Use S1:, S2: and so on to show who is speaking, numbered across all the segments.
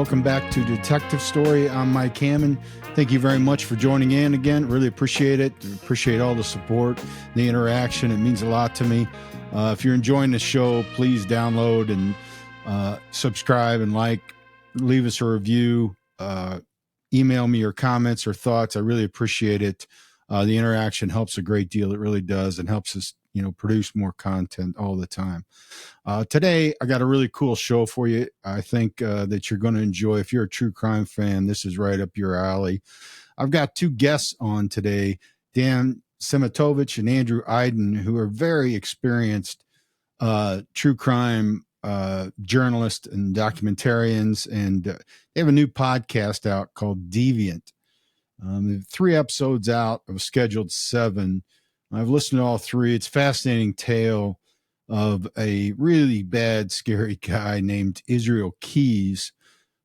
S1: Welcome back to Detective Story. I'm Mike Hammond. Thank you very much for joining in again. Really appreciate it. Appreciate all the support, the interaction. It means a lot to me. If you're enjoying the show, please download and subscribe and leave us a review. Email me your comments or thoughts. I really appreciate it. The interaction helps a great deal. It really does, and helps us, produce more content all the time. Today, I got a really cool show for you. I think that you're going to enjoy. If you're a true crime fan, this is right up your alley. I've got two guests on today, Dan Szematowicz and Andrew Iden, who are very experienced true crime journalists and documentarians, and they have a new podcast out called Deviant. 3 episodes out of scheduled 7. I've listened to all 3. It's a fascinating tale of a really bad, scary guy named Israel Keys,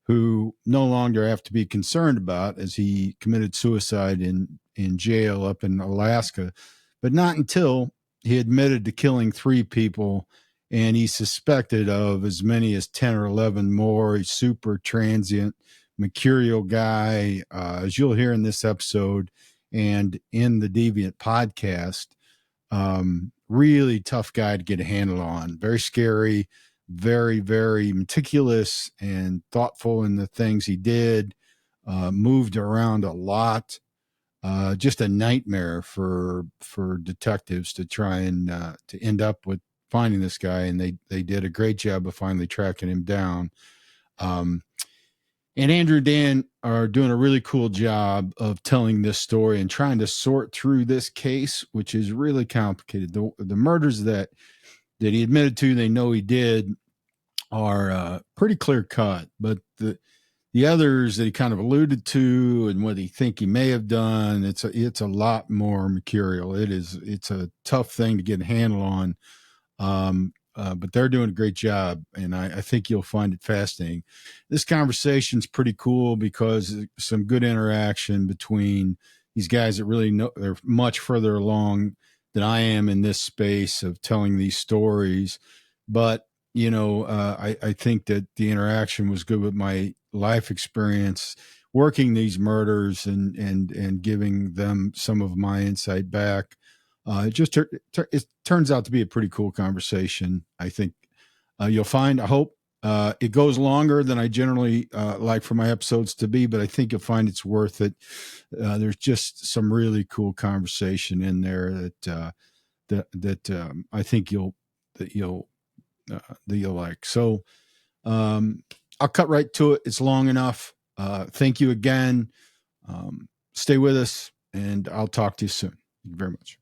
S1: who no longer have to be concerned about, as he committed suicide in jail up in Alaska, but not until he admitted to killing 3 people, and he's suspected of as many as 10 or 11 more. He's super transient, mercurial guy, as you'll hear in this episode and in the Deviant podcast. Really tough guy to get a handle on. Very scary, very, very meticulous and thoughtful in the things he did. Moved around a lot. Just a nightmare for detectives to try and to end up with finding this guy, and they did a great job of finally tracking him down. And Andrew Dan are doing a really cool job of telling this story and trying to sort through this case, which is really complicated. The murders that he admitted to, they know he did, are pretty clear cut, but the others that he kind of alluded to and what he think he may have done, it's a lot more mercurial. It's a tough thing to get a handle on. But they're doing a great job, and I think you'll find it fascinating. This conversation's pretty cool because some good interaction between these guys that really know. They're much further along than I am in this space of telling these stories. But, I think that the interaction was good with my life experience working these murders and giving them some of my insight back. It turns out to be a pretty cool conversation. I think you'll find, I hope it goes longer than I generally like for my episodes to be, but I think you'll find it's worth it. There's just some really cool conversation in there that I think you'll like. So I'll cut right to it. It's long enough. Thank you again. Stay with us, and I'll talk to you soon. Thank you very much.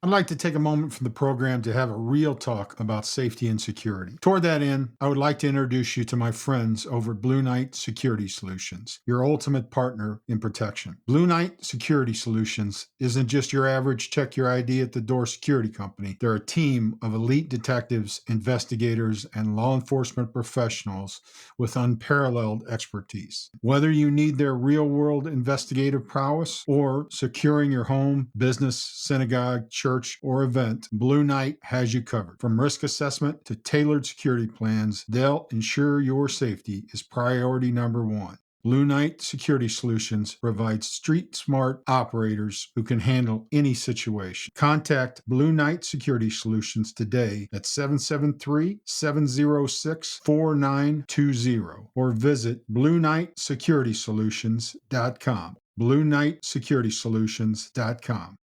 S1: I'd like to take a moment from the program to have a real talk about safety and security. Toward that end, I would like to introduce you to my friends over at Blue Knight Security Solutions, your ultimate partner in protection. Blue Knight Security Solutions isn't just your average check your ID at the door security company. They're a team of elite detectives, investigators, and law enforcement professionals with unparalleled expertise. Whether you need their real-world investigative prowess or securing your home, business, synagogue, church, or event, Blue Knight has you covered. From risk assessment to tailored security plans, they'll ensure your safety is priority number 1. Blue Knight Security Solutions provides street-smart operators who can handle any situation. Contact Blue Knight Security Solutions today at 773-706-4920 or visit BlueKnightSecuritySolutions.com. BlueKnightSecuritySolutions.com.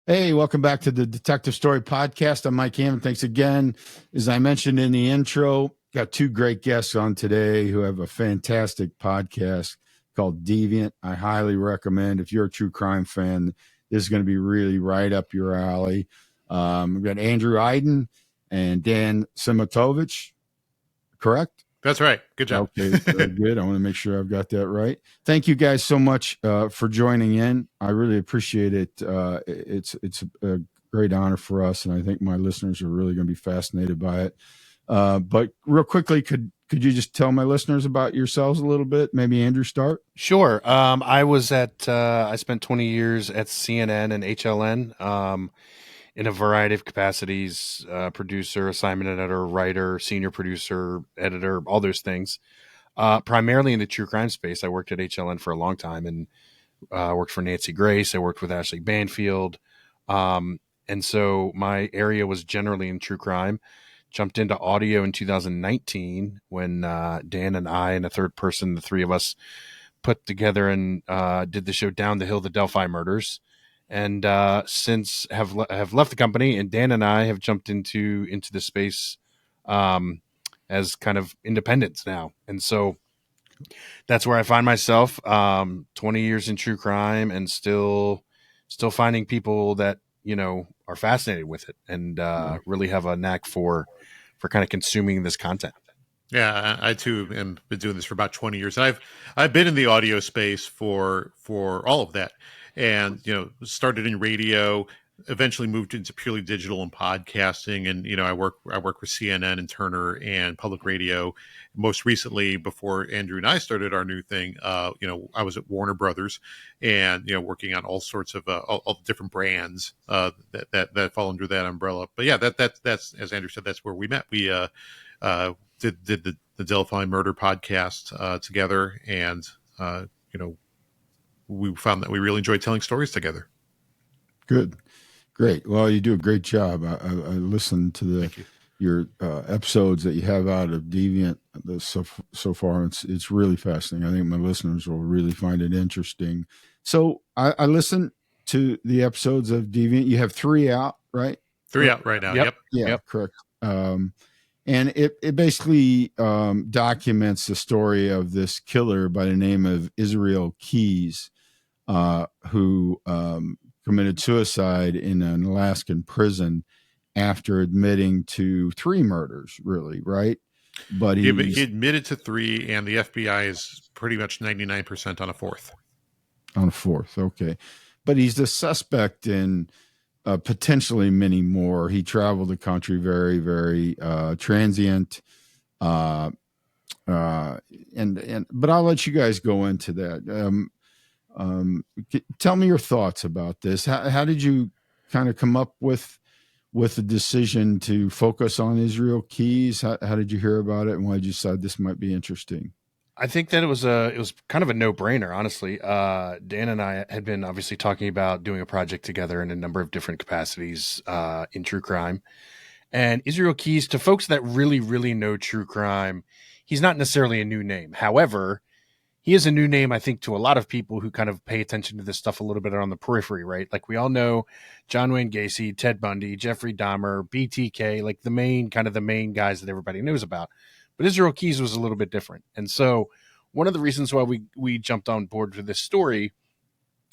S1: Hey, welcome back to the Detective Story Podcast. I'm Mike Hammond. Thanks again. As I mentioned in the intro, got 2 great guests on today who have a fantastic podcast called Deviant. I highly recommend. If you're a true crime fan, this is going to be really right up your alley. We've got Andrew Iden and Dan Szematowicz, correct?
S2: That's right. Good job.
S1: Okay, very good. I want to make sure I've got that right. Thank you guys so much for joining in. I really appreciate it. It's a great honor for us, and I think my listeners are really going to be fascinated by it. But real quickly, could you just tell my listeners about yourselves a little bit? Maybe Andrew, start.
S2: Sure. I spent 20 years at CNN and HLN. In a variety of capacities, producer, assignment editor, writer, senior producer, editor, all those things. primarily in the true crime space. I worked at HLN for a long time and worked for Nancy Grace. I worked with Ashley Banfield. And so my area was generally in true crime. Jumped into audio in 2019 when Dan and I and a third person, the three of us, put together and did the show Down the Hill, the Delphi Murders. And since have left the company, and Dan and I have jumped into the space as kind of independents now. And so that's where I find myself. 20 years in true crime and still finding people that, are fascinated with it and really have a knack for kind of consuming this content.
S3: Yeah, I too am been doing this for about 20 years. I've been in the audio space for all of that, and started in radio, eventually moved into purely digital and podcasting, and I work with CNN and Turner and public radio. Most recently, before Andrew and I started our new thing, I was at Warner Brothers, and working on all sorts of all the different brands that fall under that umbrella. But yeah, that's as Andrew said, that's where we met. We did the Delphi Murder podcast together, and we found that we really enjoyed telling stories together.
S1: Good, great. Well, you do a great job. I listened to your episodes that you have out of Deviant so far. It's really fascinating. I think my listeners will really find it interesting. So I listened to the episodes of Deviant. You have 3 out, right?
S3: 3 out right now. Yep.
S1: Yeah,
S3: yep.
S1: Correct. And it basically documents the story of this killer by the name of Israel Keys, who committed suicide in an Alaskan prison after admitting to 3 murders, really, right? But he
S3: admitted to 3, and the FBI is pretty much 99% on a 4th.
S1: On a 4th, okay. But he's the suspect in potentially many more. He traveled the country very, very transient. But I'll let you guys go into that. Tell me your thoughts about this. How did you kind of come up with the decision to focus on Israel Keys? How did you hear about it, and why did you decide this might be interesting?
S2: I think that it was kind of a no-brainer, honestly. Dan and I had been obviously talking about doing a project together in a number of different capacities in true crime. And Israel Keys, to folks that really, really know true crime, he's not necessarily a new name. However, he is a new name, I think, to a lot of people who kind of pay attention to this stuff a little bit on the periphery, right? Like we all know John Wayne Gacy, Ted Bundy, Jeffrey Dahmer, BTK, like the main guys that everybody knows about. But Israel Keys was a little bit different. And so one of the reasons why we jumped on board for this story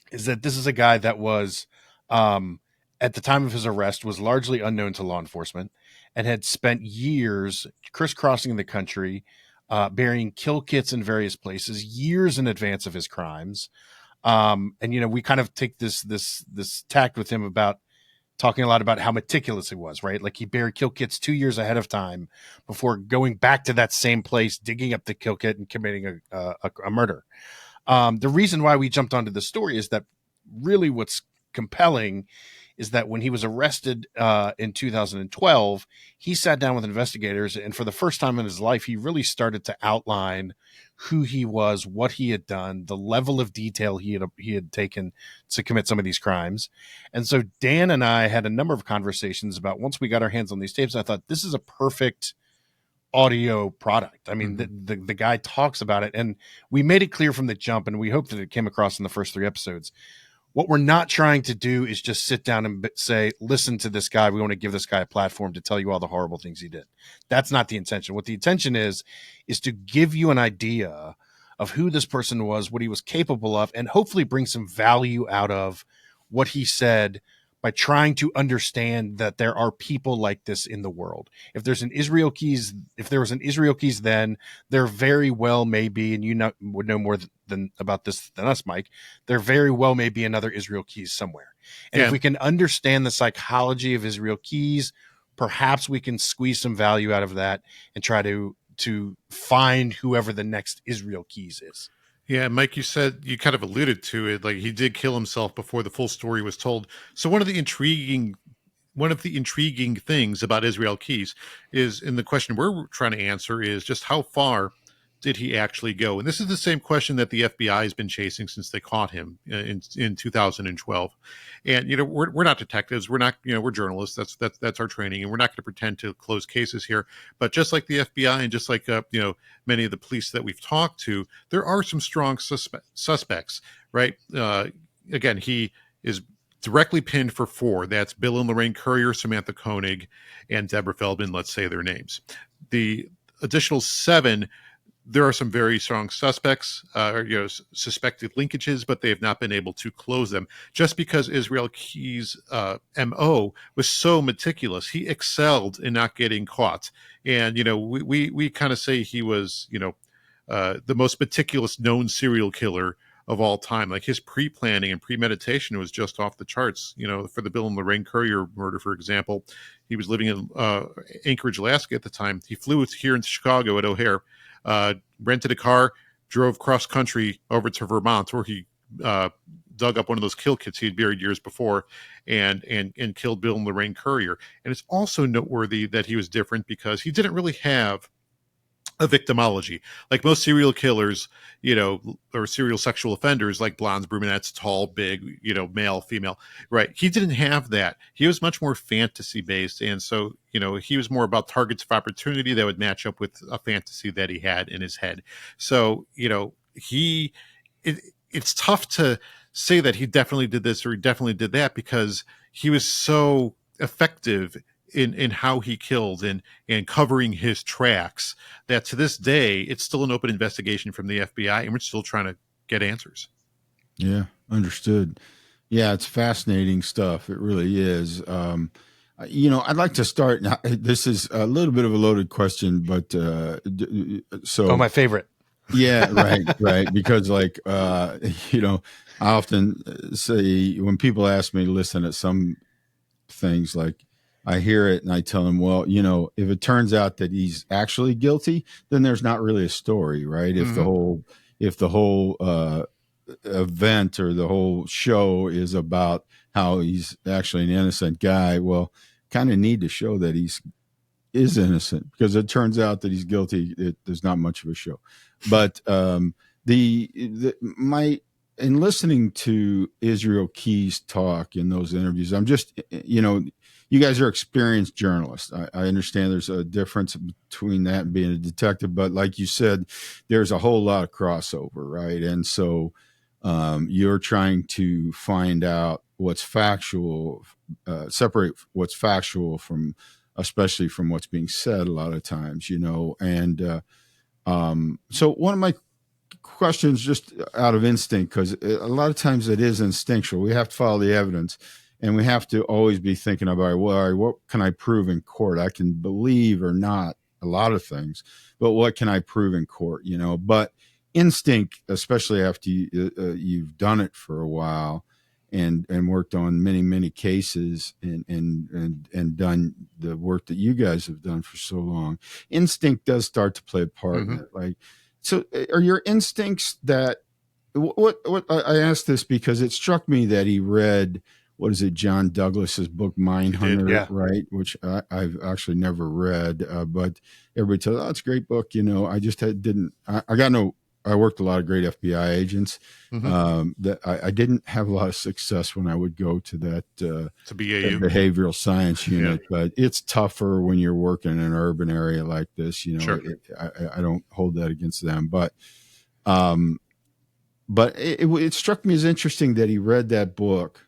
S2: is that this is a guy that was, at the time of his arrest, was largely unknown to law enforcement and had spent years crisscrossing the country, burying kill kits in various places years in advance of his crimes. And, we kind of take this tact with him about talking a lot about how meticulous he was, right? Like he buried kill kits 2 years ahead of time before going back to that same place, digging up the kill kit and committing a murder. The reason why we jumped onto the story is that really what's compelling is that when he was arrested in 2012, he sat down with investigators, and for the first time in his life, he really started to outline who he was, what he had done, the level of detail he had taken to commit some of these crimes. And so Dan and I had a number of conversations about, once we got our hands on these tapes, I thought this is a perfect audio product. I mean, the guy talks about it, and we made it clear from the jump, and we hope that it came across in the first 3 episodes. What we're not trying to do is just sit down and say, listen to this guy. We want to give this guy a platform to tell you all the horrible things he did. That's not the intention. What the intention is to give you an idea of who this person was, what he was capable of, and hopefully bring some value out of what he said by trying to understand that there are people like this in the world. If there was an Israel Keys then, there very well may be, and would know more than about this than us, Mike, there very well may be another Israel Keys somewhere. And if we can understand the psychology of Israel Keys, perhaps we can squeeze some value out of that and try to find whoever the next Israel Keys is.
S3: Yeah, Mike, you said, you kind of alluded to it, like he did kill himself before the full story was told. So one of the intriguing things about Israel Keys is, and the question we're trying to answer is just how far did he actually go? And this is the same question that the FBI has been chasing since they caught him in 2012. And we're not detectives, we're not, we're journalists. That's our training, and we're not going to pretend to close cases here. But just like the FBI and just like many of the police that we've talked to, there are some strong suspects, right? Again, he is directly pinned for 4. That's Bill and Lorraine Currier, Samantha Koenig, and Deborah Feldman. Let's say their names. The additional 7, there are some very strong suspects, suspected linkages, but they have not been able to close them just because Israel Key's MO was so meticulous. He excelled in not getting caught. And, we kind of say he was, the most meticulous known serial killer of all time. Like, his pre-planning and premeditation was just off the charts. For the Bill and Lorraine Currier murder, for example, he was living in Anchorage, Alaska at the time. He flew here into Chicago at O'Hare, rented a car, drove cross country over to Vermont, where he dug up one of those kill kits he had buried years before, and killed Bill and Lorraine Currier. And it's also noteworthy that he was different because he didn't really have a victimology like most serial killers, or serial sexual offenders, like blondes, brunettes, tall, big, male, female, right? He didn't have that. He was much more fantasy based. And so, he was more about targets of opportunity that would match up with a fantasy that he had in his head. So, it's tough to say that he definitely did this or he definitely did that, because he was so effective in how he killed and covering his tracks, that to this day, it's still an open investigation from the FBI, and we're still trying to get answers.
S1: Yeah, understood. Yeah, it's fascinating stuff. It really is. I'd like to start. This is a little bit of a loaded question, but
S2: my favorite.
S1: Yeah, right. Because I often say, when people ask me to listen to some things, like, I hear it and I tell them, well, if it turns out that he's actually guilty, then there's not really a story, right?
S3: Mm-hmm.
S1: If the whole event or the whole show is about how he's actually an innocent guy, well, kind of need to show that is innocent, because it turns out that he's guilty. There's not much of a show. But in listening to Israel Key's talk in those interviews, I'm just, you guys are experienced journalists. I understand there's a difference between that and being a detective, but like you said, there's a whole lot of crossover, right? And so you're trying to find out what's factual, separate what's factual from, especially from what's being said a lot of times, and so one of my questions, just out of instinct, because a lot of times it is instinctual. We have to follow the evidence, and we have to always be thinking about, well, what can I prove in court? I can believe or not a lot of things, but what can I prove in court? But instinct, especially after you've done it for a while and worked on many cases and done the work that you guys have done for so long, instinct does start to play a part in it. Like, so are your instincts that, what I asked this because it struck me that he read, what is it, John Douglas's book, Mindhunter,
S2: yeah.
S1: right? Which I've actually never read, but everybody tells, oh, it's a great book. I just I worked a lot of great FBI agents. That I didn't have a lot of success when I would go to that
S3: To BAU.
S1: behavioral science unit, but it's tougher when you're working in an urban area like this.
S3: Sure.
S1: I don't hold that against them, but it struck me as interesting that he read that book.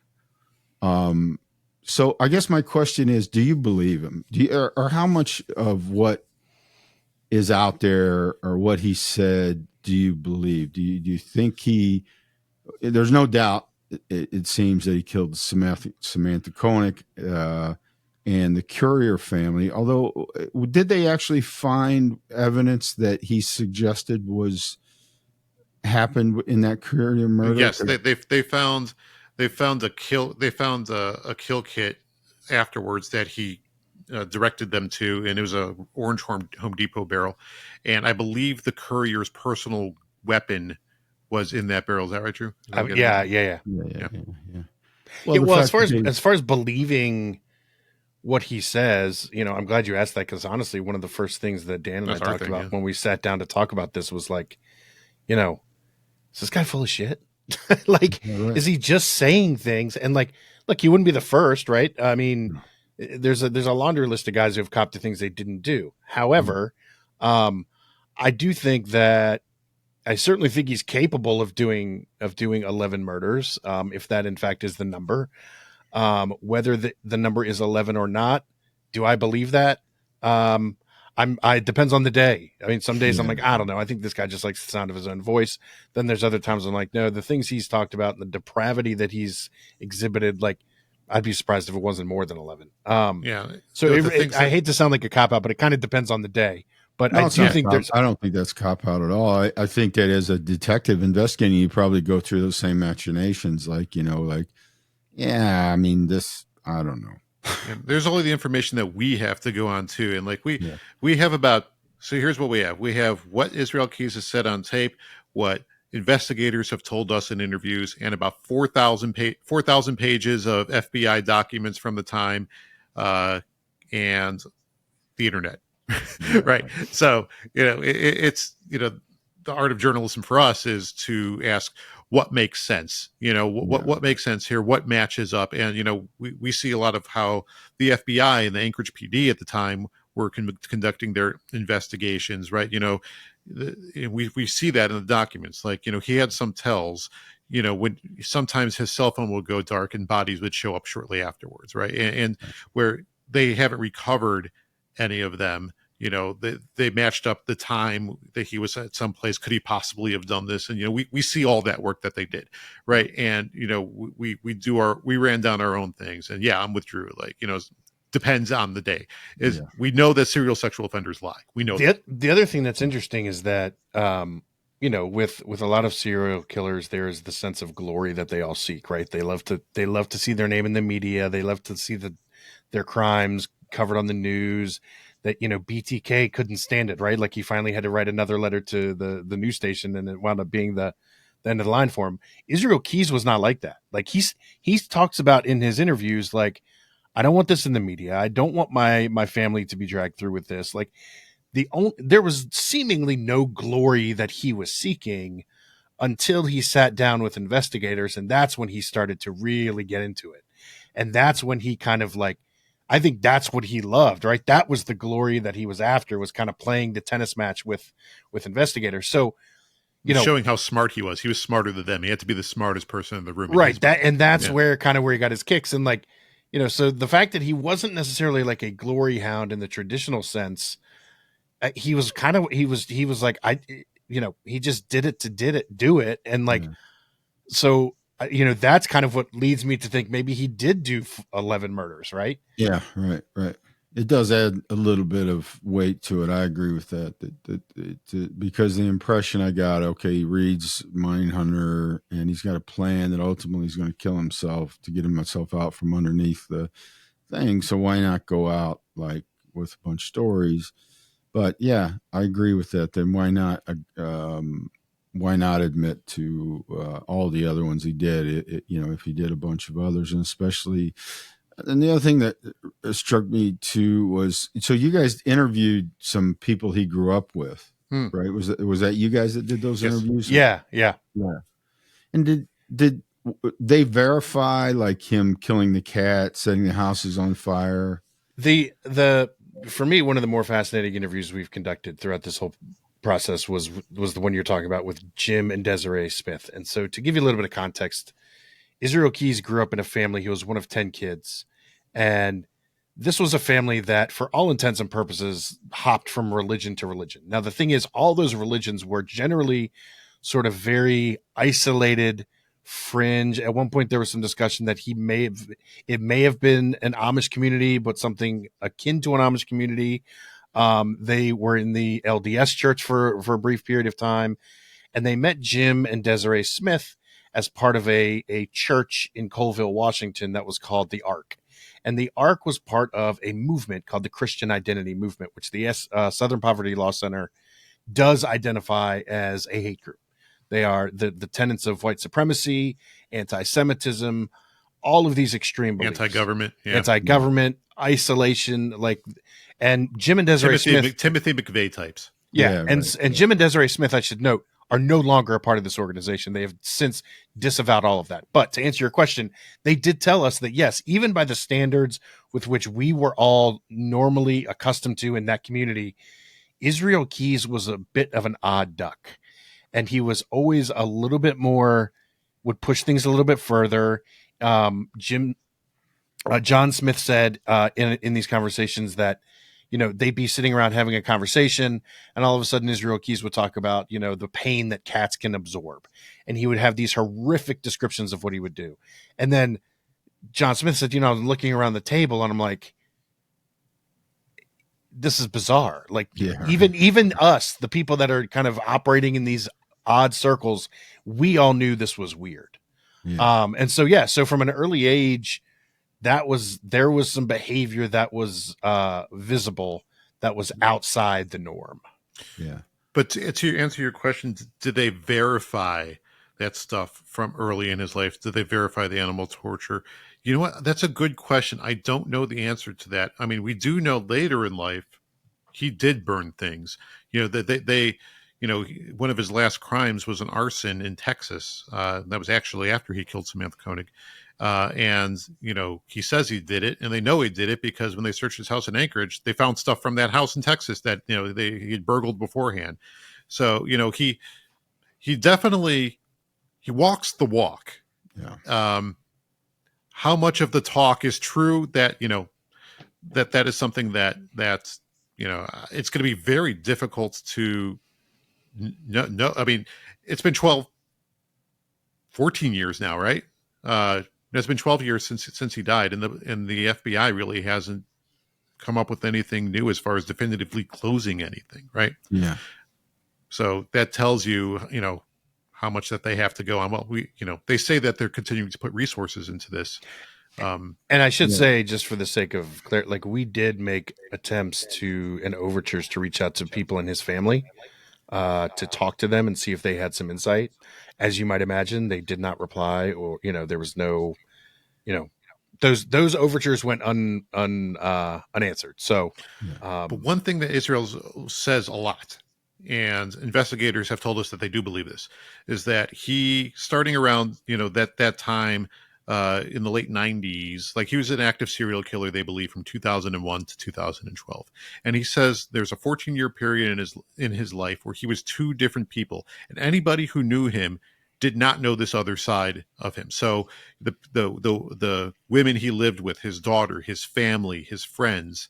S1: So I guess my question is, do you believe him? Or how much of what is out there or what he said do you believe? Do you think there's no doubt, it seems, that he killed Samantha Koenig and the Currier family, although did they actually find evidence that he suggested happened in that Currier murder?
S3: Yes, they found a kill kit afterwards that he directed them to, and it was a orange Home Depot barrel, and I believe the courier's personal weapon was in that barrel. Is that right, Drew?
S2: Yeah.
S1: Well,
S2: as far as believing what he says, I'm glad you asked that, because honestly, one of the first things that Dan and
S3: That's
S2: I
S3: our
S2: talked
S3: thing,
S2: about
S3: yeah.
S2: when we sat down to talk about this was like, is this guy full of shit? Like,
S1: Yeah, right.
S2: is he just saying things? And like, look, he wouldn't be the first, right? I mean,
S1: No.
S2: there's a laundry list of guys who have copped to things they didn't do. However, I do think that I certainly think he's capable of doing 11 murders, if that in fact is the number. Whether the number is 11 or not, do I believe that? It depends on the day. I mean, some days I'm like, I don't know. I think this guy just likes the sound of his own voice. Then there's other times I'm like, no, the things he's talked about and the depravity that he's exhibited, like, I'd be surprised if it wasn't more than 11.
S3: Yeah.
S2: So I hate to sound like a cop out, but it kind of depends on the day. But
S1: No,
S2: I do think
S1: I don't think that's cop out at all. I think that as a detective investigating, you probably go through those same machinations. Like, yeah, I mean, I don't know.
S3: And there's only the information that we have to go on to. And like we have about, so here's what we have. We have what Israel Keys has said on tape, what investigators have told us in interviews, and about 4,000 pages of FBI documents from the time, and the internet. Right. So, it's, the art of journalism for us is to ask what makes sense, what makes sense here, what matches up. And, we see a lot of how the FBI and the Anchorage PD at the time were conducting their investigations. Right. We see that in the documents, like, he had some tells, when sometimes his cell phone would go dark and bodies would show up shortly afterwards. Right. And where they haven't recovered any of them, they matched up the time that he was at some place. Could he possibly have done this? And, we see all that work that they did. Right. And, we ran down our own things. And yeah, I'm with Drew. Like, depends on the day. We know that serial sexual offenders lie. We know that.
S2: The other thing that's interesting is that, with a lot of serial killers, there is the sense of glory that they all seek, right? They love to see their name in the media. They love to see their crimes covered on the news. That, BTK couldn't stand it, right? Like, he finally had to write another letter to the news station, and it wound up being the end of the line for him. Israel Keys was not like that. Like, he talks about in his interviews, like, I don't want this in the media. I don't want my family to be dragged through with this. Like, there was seemingly no glory that he was seeking until he sat down with investigators, and that's when he started to really get into it. And that's when he kind of, like, I think that's what he loved, right? That was the glory that he was after, was kind of playing the tennis match with investigators. So,
S3: showing how smart he was. He was smarter than them. He had to be the smartest person in the room.
S2: Right. That's where he got his kicks. And, like, so the fact that he wasn't necessarily like a glory hound in the traditional sense, he was like, he just did it. Do it. And, like, so, that's kind of what leads me to think maybe he did do 11 murders, right?
S1: Yeah, right. It does add a little bit of weight to it. I agree with that. Because the impression I got, okay, he reads Mindhunter and he's got a plan that ultimately he's going to kill himself to get himself out from underneath the thing. So why not go out, like, with a bunch of stories? But yeah, I agree with that. Then why not admit to all the other ones he did? If he did a bunch of others, and especially, and the other thing that struck me too was, so you guys interviewed some people he grew up with, right? Was that you guys that did those interviews?
S2: Yeah.
S1: And did they verify, like, him killing the cat, setting the houses on fire?
S2: For me, one of the more fascinating interviews we've conducted throughout this whole process was the one you're talking about with Jim and Desiree Smith. And so, to give you a little bit of context, Israel Keys grew up in a family. He was one of 10 kids. And this was a family that, for all intents and purposes, hopped from religion to religion. Now, the thing is, all those religions were generally sort of very isolated, fringe. At one point, there was some discussion that it may have been an Amish community, but something akin to an Amish community. They were in the LDS church for a brief period of time, and they met Jim and Desiree Smith as part of a church in Colville, Washington, that was called the Ark. And the Ark was part of a movement called the Christian Identity Movement, which the Southern Poverty Law Center does identify as a hate group. They are the tenets of white supremacy, anti-Semitism, all of these extreme beliefs. Anti-government, isolation, like, and Jim and Desiree Smith.
S3: Timothy McVeigh types.
S2: Yeah, and Jim and Desiree Smith, I should note, are no longer a part of this organization. They have since disavowed all of that. But to answer your question, they did tell us that, yes, even by the standards with which we were all normally accustomed to in that community, Israel Keys was a bit of an odd duck. And he was always a little bit more, would push things a little bit further. John Smith said in these conversations that, you know, they'd be sitting around having a conversation, and all of a sudden Israel Keys would talk about, you know, the pain that cats can absorb. And he would have these horrific descriptions of what he would do. And then John Smith said, you know, I'm looking around the table and I'm like, this is bizarre. Like, even us, the people that are kind of operating in these odd circles, we all knew this was weird. Yeah. So from an early age, there was some behavior that was visible, that was outside the norm.
S1: Yeah.
S3: But to answer your question, did they verify that stuff from early in his life? Did they verify the animal torture? You know what? That's a good question. I don't know the answer to that. I mean, we do know later in life he did burn things. You know, that they you know, one of his last crimes was an arson in Texas. That was actually after he killed Samantha Koenig. And, you know, he says he did it, and they know he did it because when they searched his house in Anchorage, they found stuff from that house in Texas that, you know, he had burgled beforehand. So, you know, he definitely, he walks the walk.
S1: Yeah.
S3: How much of the talk is true, that, you know, that is something that's, you know, it's going to be very difficult to no. I mean, it's been 14 years now, right? It's been 12 years since he died, and the FBI really hasn't come up with anything new as far as definitively closing anything, right?
S1: Yeah.
S3: So that tells you, you know, how much that they have to go on. Well, they say that they're continuing to put resources into this.
S2: And I should say, just for the sake of clarity, like, we did make attempts and overtures to reach out to people in his family, to talk to them and see if they had some insight. As you might imagine, they did not reply, or, you know, there was no, you know, those overtures went unanswered. So,
S3: but one thing that Israel says a lot, and investigators have told us that they do believe this, is that he, starting around, you know, that time, in the late 90s, like, he was an active serial killer, they believe, from 2001 to 2012. And he says there's a 14-year period in his life where he was two different people, and anybody who knew him did not know this other side of him. So the women he lived with, his daughter, his family, his friends,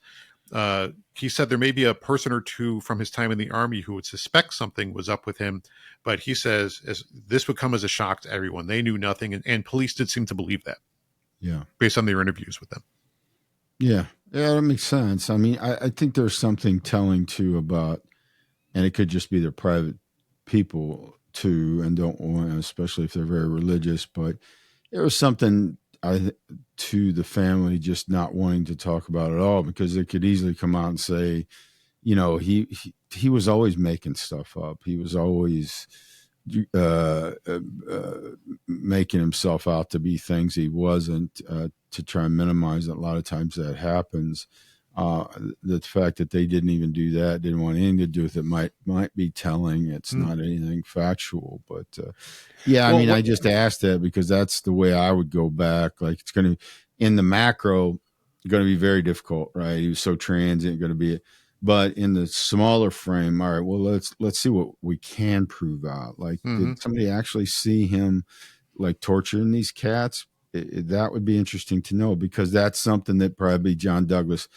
S3: he said there may be a person or two from his time in the Army who would suspect something was up with him, but he says this would come as a shock to everyone. They knew nothing, and police did seem to believe that.
S1: Yeah,
S3: based on their interviews with them.
S1: Yeah, that makes sense. I mean, I think there's something telling too about, and it could just be their private people too, and don't want, especially if they're very religious. But there was something to the family just not wanting to talk about it all, because they could easily come out and say, you know, he was always making stuff up. He was always making himself out to be things he wasn't, to try and minimize it. A lot of times that happens. The fact that they didn't even do that, didn't want anything to do with it, might be telling. It's not anything factual, but yeah, I mean, I just asked that because that's the way I would go back. Like, it's going to, in the macro, going to be very difficult, right? He was so transient, going to be, but in the smaller frame, all right, well, let's see what we can prove out. Like, did somebody actually see him, like, torturing these cats? That would be interesting to know, because that's something that probably John Douglas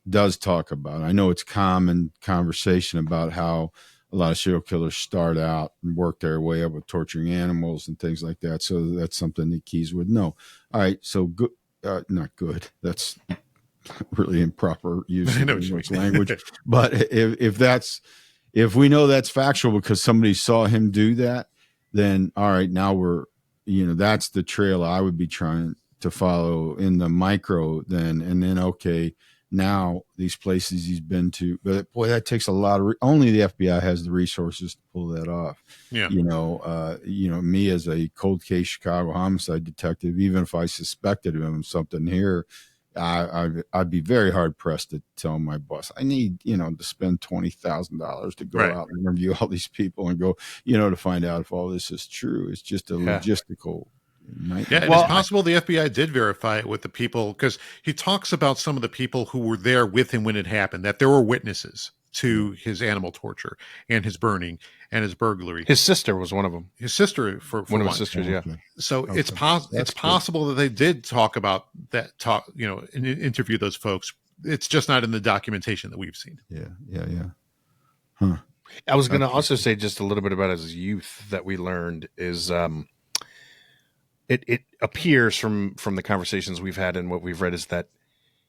S1: does talk about. I know it's common conversation about how a lot of serial killers start out and work their way up with torturing animals and things like that. So that's something that Keys would know. All right, so good, not good. That's really improper use of English language. But if we know that's factual because somebody saw him do that, then all right, now we're, that's the trail I would be trying to follow in the micro then. And then, okay, now these places he's been to. But boy, that takes a lot of. Only the FBI has the resources to pull that off.
S3: Yeah.
S1: Me as a cold case Chicago homicide detective, even if I suspected him of something here, I'd be very hard pressed to tell my boss, I need, to spend $20,000 to go out and interview all these people and go, to find out if all this is true. It's just a logistical nightmare.
S3: Yeah, and it's possible the FBI did verify it with the people, because he talks about some of the people who were there with him when it happened, that there were witnesses to his animal torture and his burning and his burglary.
S2: His sister was one of them.
S3: His sister, for
S2: one of his sisters, yeah.
S3: So it's possible that they did talk about that, and interview those folks. It's just not in the documentation that we've seen.
S1: Yeah. Huh.
S2: I was going to also say just a little bit about his youth that we learned is it appears from the conversations we've had and what we've read is that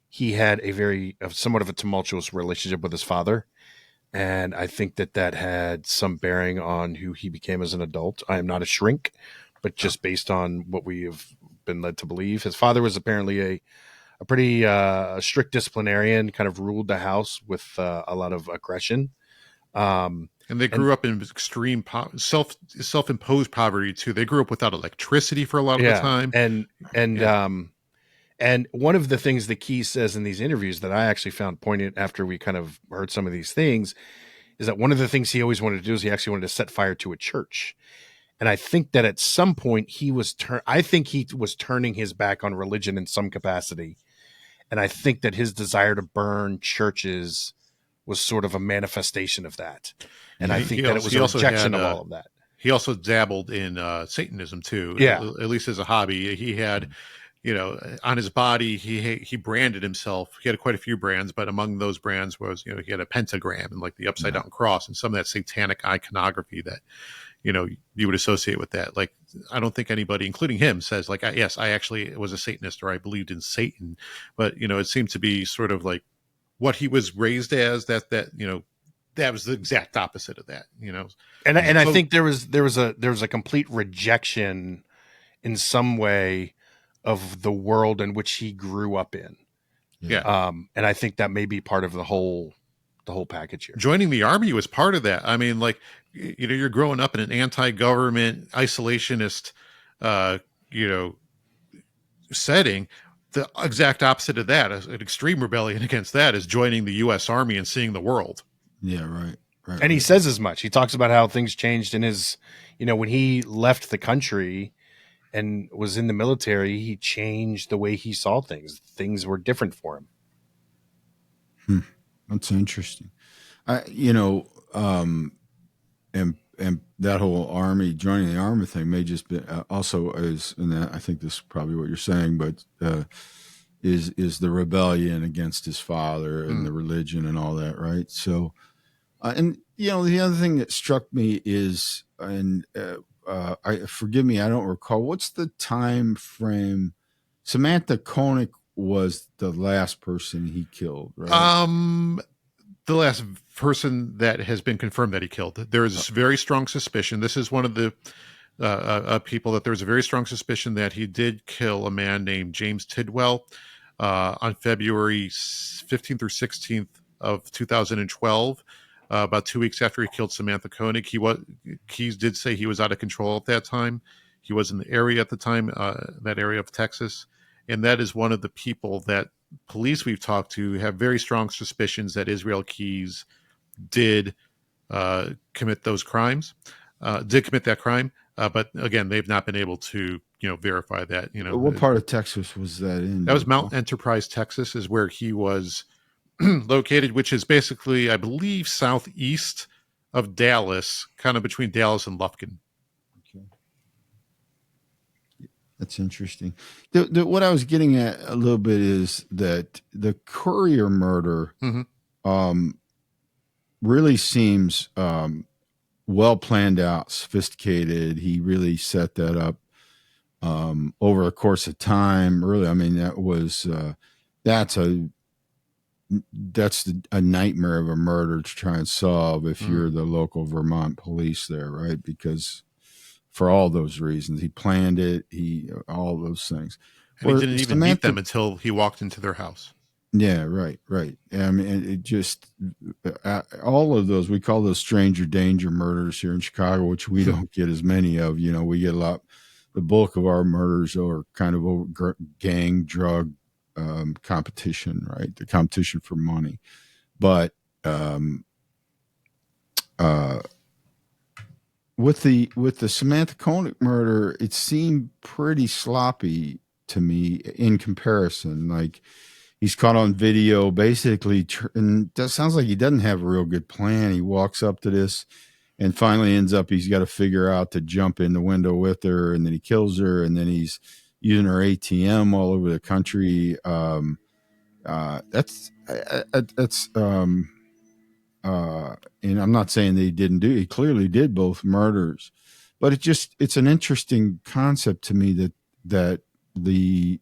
S2: he had somewhat of a tumultuous relationship with his father. And I think that had some bearing on who he became as an adult. I am not a shrink, but just based on what we have been led to believe, his father was apparently a pretty strict disciplinarian, kind of ruled the house with a lot of aggression.
S3: And they grew up in extreme self-imposed poverty too. They grew up without electricity for a lot of the time.
S2: And one of the things that Key says in these interviews that I actually found poignant after we kind of heard some of these things is that one of the things he always wanted to do is he actually wanted to set fire to a church. And I think that at some point he was turning his back on religion in some capacity. And I think that his desire to burn churches was sort of a manifestation of that. And I think that it was a rejection of all of that.
S3: He also dabbled in Satanism too.
S2: Yeah.
S3: At least as a hobby. He had, on his body, he branded himself. He had quite a few brands, but among those brands was, he had a pentagram and like the upside down cross and some of that satanic iconography that, you would associate with that. Like, I don't think anybody, including him, says like, yes, I actually was a Satanist or I believed in Satan. But, it seemed to be sort of like what he was raised as, that was the exact opposite of that,
S2: And I think there was a complete rejection in some way of the world in which he grew up in.
S3: Yeah.
S2: And I think that may be part of the whole package here.
S3: Joining the army was part of that. I mean, like, you're growing up in an anti-government isolationist, setting. The exact opposite of that, an extreme rebellion against that, is joining the U.S. Army and seeing the world.
S1: Yeah, right.
S2: And he says as much. He talks about how things changed in his, when he left the country and was in the military, he changed the way he saw things. Things were different for him.
S1: That's interesting. And that whole army, joining the army thing may just be also is, and I think this is probably what you're saying, but is the rebellion against his father and the religion and all that, right? So, and the other thing that struck me is, and forgive me, I don't recall, what's the time frame? Samantha Koenig was the last person he killed, right?
S3: The last person that has been confirmed that he killed. There is very strong suspicion. This is one of the people that there's a very strong suspicion that he did kill a man named James Tidwell on February 15th or 16th of 2012. About 2 weeks after he killed Samantha Koenig. He did say he was out of control at that time. He was in the area at the time, that area of Texas. And that is one of the people that police we've talked to have very strong suspicions that Israel Keys did commit that crime. But again, they've not been able to, verify that.
S1: What part of Texas was that in?
S3: That was Mount Enterprise, Texas, is where he was located, which is basically, I believe, southeast of Dallas, kind of between Dallas and Lufkin.
S1: Okay. That's interesting. What I was getting at a little bit is that the Courier murder really seems well planned out, sophisticated. He really set that up over a course of time. Really, I mean, that's a nightmare of a murder to try and solve if you're the local Vermont police there, right? Because for all those reasons, he planned it, all those things.
S3: And he didn't even meet them until he walked into their house.
S1: Yeah, right, right. I mean, it just all of those, we call those stranger danger murders here in Chicago, which we don't get as many of. You know, we get a lot. The bulk of our murders are kind of over gang drug competition, right? The competition for money, but um, uh, with the Samantha Koenig murder, it seemed pretty sloppy to me in comparison. Like he's caught on video, basically, and that sounds like he doesn't have a real good plan. He walks up to this, and finally ends up he's got to figure out to jump in the window with her, and then he kills her, and then he's using her ATM all over the country. That's and I'm not saying that he didn't do. He clearly did both murders, but it's an interesting concept to me that the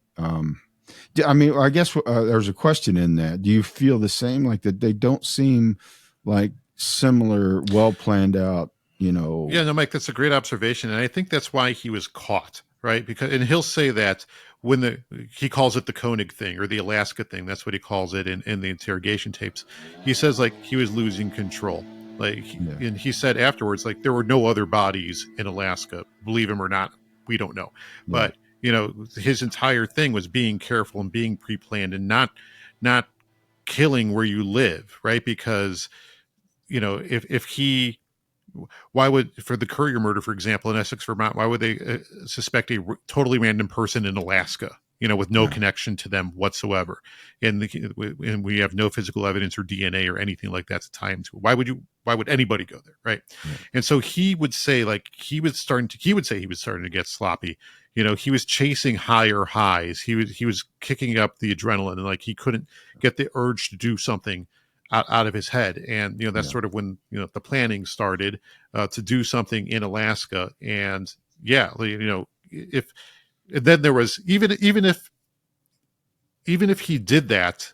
S1: I mean, I guess there's a question in that. Do you feel the same? Like that they don't seem like similar, well planned out. You know?
S3: Yeah, no, Mike, that's a great observation, and I think that's why he was caught, right? Because, and he'll say that when he calls it the Koenig thing or the Alaska thing, that's what he calls it in the interrogation tapes. He says like he was losing control, and he said afterwards like there were no other bodies in Alaska, believe him or not, we don't know, but his entire thing was being careful and being pre-planned and not killing where you live, right? Because if he, why would, for the Courier murder, for example, in Essex, Vermont, why would they suspect a totally random person in Alaska, with no connection to them whatsoever? And we have no physical evidence or DNA or anything like that to tie him to. Why would anybody go there? Right. Yeah. And so he would say like, he was starting to get sloppy. He was chasing higher highs. He was kicking up the adrenaline, and like, he couldn't get the urge to do something out of his head. And that's sort of when the planning started to do something in Alaska. And if and then there was even if he did that,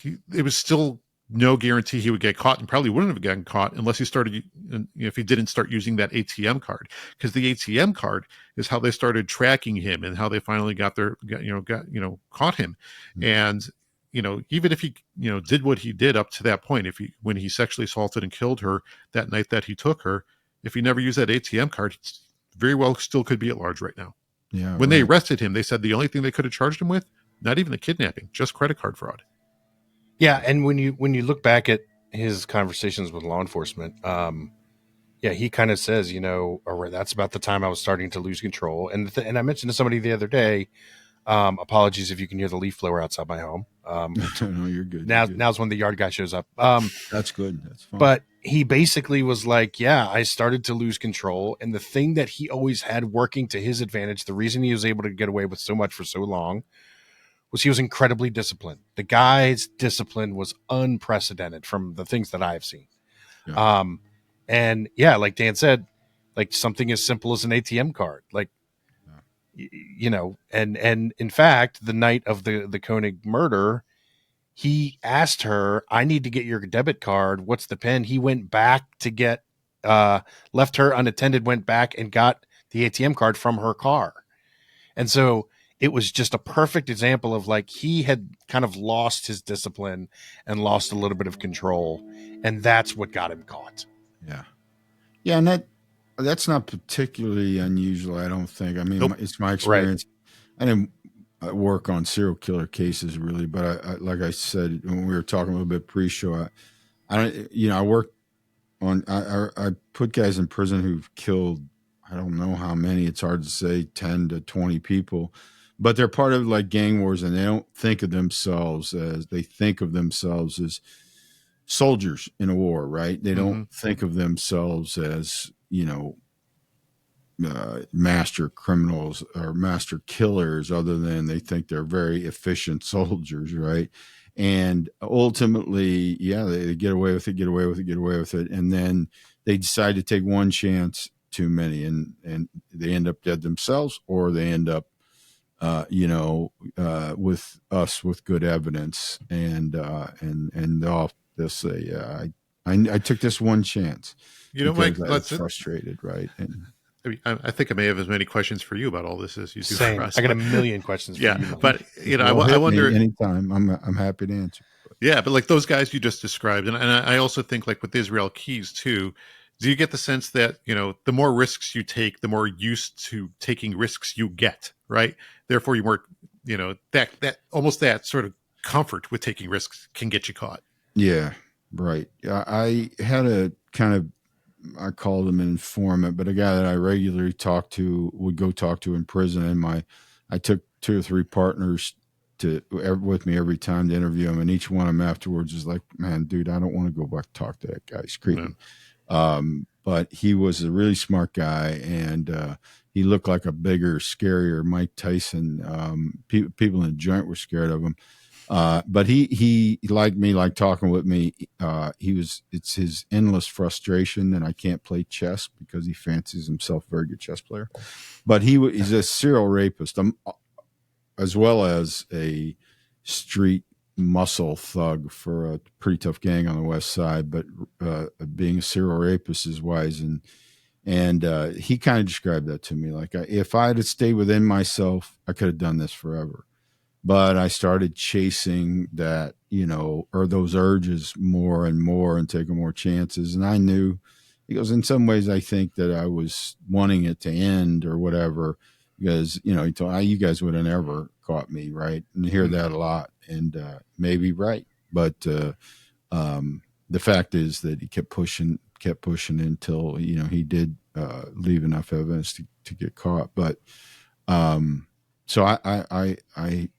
S3: it was still no guarantee he would get caught, and probably wouldn't have gotten caught unless he started, if he didn't start using that ATM card, because the ATM card is how they started tracking him and how they finally got caught him. Mm-hmm. And even if he, did what he did up to that point, when he sexually assaulted and killed her that night that he took her, if he never used that ATM card, he very well still could be at large right now. Yeah. When they arrested him, they said the only thing they could have charged him with, not even the kidnapping, just credit card fraud.
S2: Yeah. And when you look back at his conversations with law enforcement, he kind of says, that's about the time I was starting to lose control. And I mentioned to somebody the other day, apologies if you can hear the leaf blower outside my home.
S1: No, you're good.
S2: Now's when the yard guy shows up.
S1: That's good. That's fine.
S2: But he basically was like, I started to lose control. And the thing that he always had working to his advantage, the reason he was able to get away with so much for so long, was he was incredibly disciplined. The guy's discipline was unprecedented from the things that I've seen. Yeah. Like Dan said, like something as simple as an ATM card, like, and in fact, the night of the Koenig murder, he asked her, I need to get your debit card. What's the PIN? He went back to get, left her unattended, went back and got the ATM card from her car. And so it was just a perfect example of like, he had kind of lost his discipline and lost a little bit of control. And that's what got him caught.
S1: Yeah. Yeah. And that's not particularly unusual, I don't think. I mean, It's my experience. Right. I didn't work on serial killer cases really, but I like I said when we were talking a little bit pre-show, I worked on I put guys in prison who've killed, I don't know how many. It's hard to say, 10 to 20 people, but they're part of like gang wars, and they don't think of themselves as soldiers in a war, right? They don't think of themselves as master criminals or master killers, other than they think they're very efficient soldiers, right? And ultimately, they get away with it, and then they decide to take one chance too many, and they end up dead themselves, or they end up with us with good evidence, and they'll say, I took this one chance.
S3: Mike,
S1: I was frustrated, right? And
S3: I think I may have as many questions for you about all this as you do for us.
S2: I got a million questions for you.
S3: But I wonder.
S1: Anytime, I'm happy to answer.
S3: Yeah, but like those guys you just described, and I also think like with Israel Keys too, do you get the sense that, the more risks you take, the more used to taking risks you get, right? Therefore, you more, that almost that sort of comfort with taking risks can get you caught.
S1: Yeah, right. I had a kind of, I called him an informant, but a guy that I regularly would go talk to in prison. And I took 2 or 3 partners with me every time to interview him. And each one of them afterwards is like, man, dude, I don't want to go back and talk to that guy. He's creepy. But he was a really smart guy, and he looked like a bigger, scarier Mike Tyson. People in the joint were scared of him. But he liked me, like talking with me. It's his endless frustration that I can't play chess because he fancies himself a very good chess player. But he's a serial rapist, as well as a street muscle thug for a pretty tough gang on the West Side. But being a serial rapist is wise, and he kind of described that to me. Like, if I had stayed within myself, I could have done this forever. But I started chasing that, or those urges more and more and taking more chances. And I knew, he goes, in some ways, I think that I was wanting it to end or whatever, because, he told, you guys would have never caught me. Right. And I hear that a lot, and maybe right. But the fact is that he kept pushing until, he did leave enough evidence to get caught. But, so I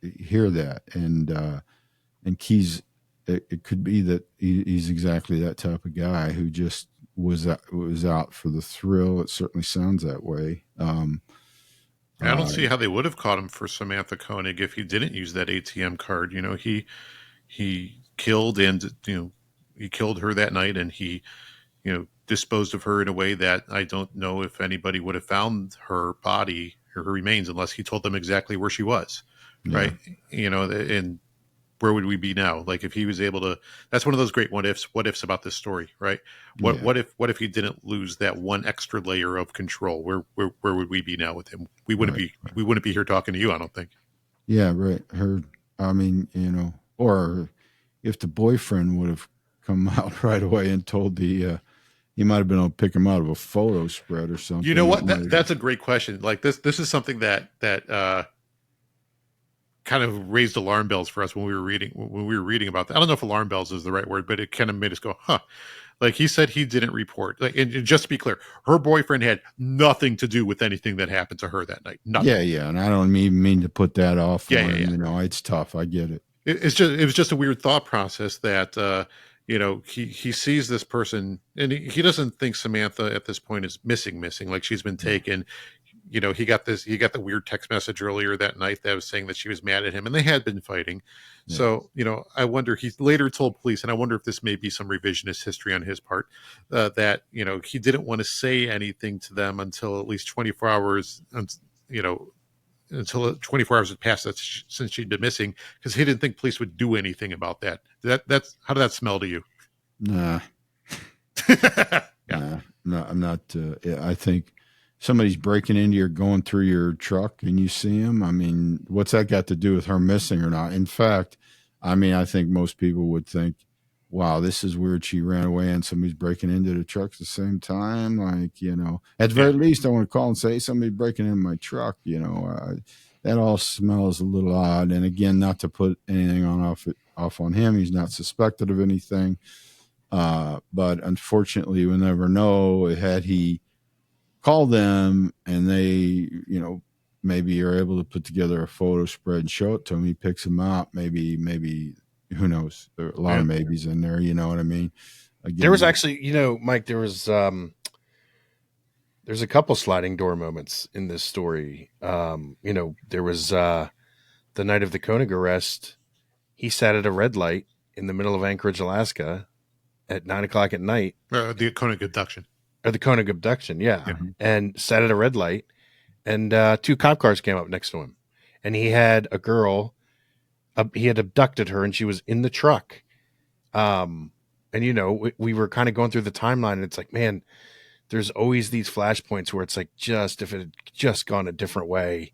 S1: hear that, and Keys, it could be that he's exactly that type of guy who just was out for the thrill. It certainly sounds that way.
S3: I don't see how they would have caught him for Samantha Koenig if he didn't use that ATM card. He killed he killed her that night, and he disposed of her in a way that I don't know if anybody would have found her body, her remains, unless he told them exactly where she was. Yeah. Right. And where would we be now? Like, if he was able to, that's one of those great what ifs about this story, right? What if he didn't lose that one extra layer of control? Where would we be now with him? We wouldn't be here talking to you, I don't think.
S1: Yeah. Right. Or if the boyfriend would have come out right away and told he might have been able to pick him out of a photo spread or something.
S3: You know what? That's a great question. Like, this is something that kind of raised alarm bells for us when we were reading about that. I don't know if alarm bells is the right word, but it kind of made us go, huh. Like, he said he didn't report. Like, and just to be clear, her boyfriend had nothing to do with anything that happened to her that night. Nothing.
S1: Yeah, and I don't even mean to put that off. Yeah. It's tough. I get it.
S3: It was just a weird thought process that he sees this person, and he doesn't think Samantha at this point is missing, like she's been taken. He got the weird text message earlier that night that was saying that she was mad at him, and they had been fighting. Yeah. So, I wonder, he later told police, and I wonder if this may be some revisionist history on his part, that, he didn't want to say anything to them until at least 24 hours, until 24 hours had passed since she'd been missing, because he didn't think police would do anything about that. That's how did that smell to you?
S1: Nah.
S3: Yeah.
S1: No, I'm not. I think somebody's breaking into going through your truck and you see him. I mean, what's that got to do with her missing or not? In fact, I think most people would think, wow, this is weird. She ran away and somebody's breaking into the truck at the same time. Like, at the very least, I want to call and say, somebody's breaking into my truck. That all smells a little odd. And again, not to put anything off on him. He's not suspected of anything. But unfortunately, we'll never know. Had he called them and they, maybe are able to put together a photo spread and show it to him, he picks him up. Maybe, who knows? There are a lot of maybes in there. You know what I mean? Again,
S2: there was actually, Mike, there's a couple sliding door moments in this story. There was the night of the Koenig arrest. He sat at a red light in the middle of Anchorage, Alaska at 9:00 at night.
S3: The Koenig abduction.
S2: Or the Koenig abduction, yeah. And sat at a red light, and 2 cop cars came up next to him. And he had a girl, he had abducted her, and she was in the truck. And, we were kind of going through the timeline, and it's like, man, there's always these flashpoints where it's like, if it had just gone a different way,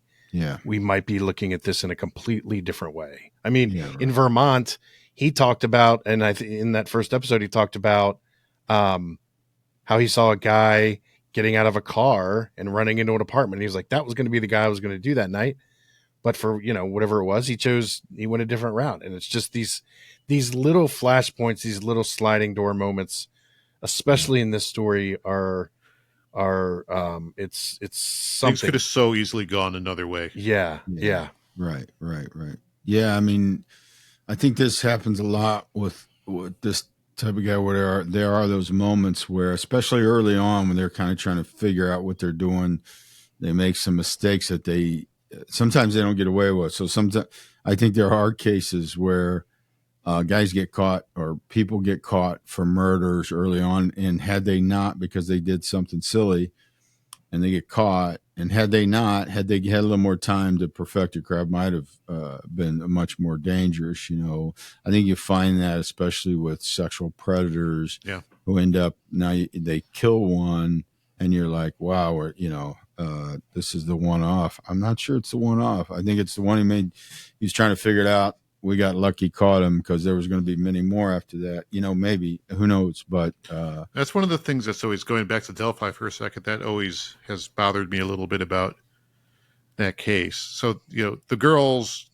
S2: we might be looking at this in a completely different way. I mean, in Vermont, he talked about, and I think in that first episode, he talked about how he saw a guy getting out of a car and running into an apartment. He was like, that was going to be the guy I was going to do that night. But for, whatever it was, he went a different route. And it's just these little flashpoints, these little sliding door moments, especially in this story are it's something.
S3: Things could have so easily gone another way.
S2: Yeah.
S1: Right. Yeah. I mean, I think this happens a lot with this type of guy where there are those moments where, especially early on, when they're kind of trying to figure out what they're doing, they make some mistakes that sometimes they don't get away with. So sometimes I think there are cases where guys get caught or people get caught for murders early on, and had they not, because they did something silly, and they get caught, and had they had a little more time to perfect their craft, might have been much more dangerous. I think you find that especially with sexual predators, who end up they kill one, and you're like, wow, this is the one off. I'm not sure it's the one off. I think it's the one he made. He's trying to figure it out. We got lucky, caught him, because there was going to be many more after that. Maybe, who knows? But
S3: that's one of the things that's always, going back to Delphi for a second, that always has bothered me a little bit about that case. So, the girls,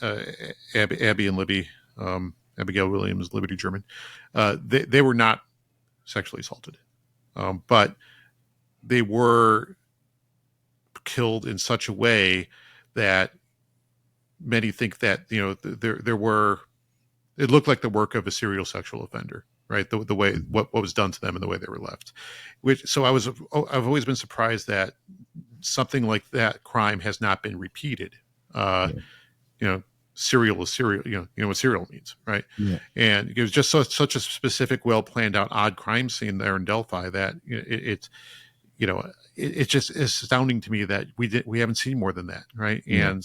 S3: Abby and Libby, Abigail Williams, Liberty German, they were not sexually assaulted, but they were killed in such a way that many think that it looked like the work of a serial sexual offender, right? The way what was done to them and the way they were left. So I've always been surprised that something like that crime has not been repeated. Serial is serial. What serial means, right?
S1: Yeah.
S3: And it was just such a specific, well planned out, odd crime scene there in Delphi that it's just astounding to me that we haven't seen more than that, right?
S1: Yeah.
S3: And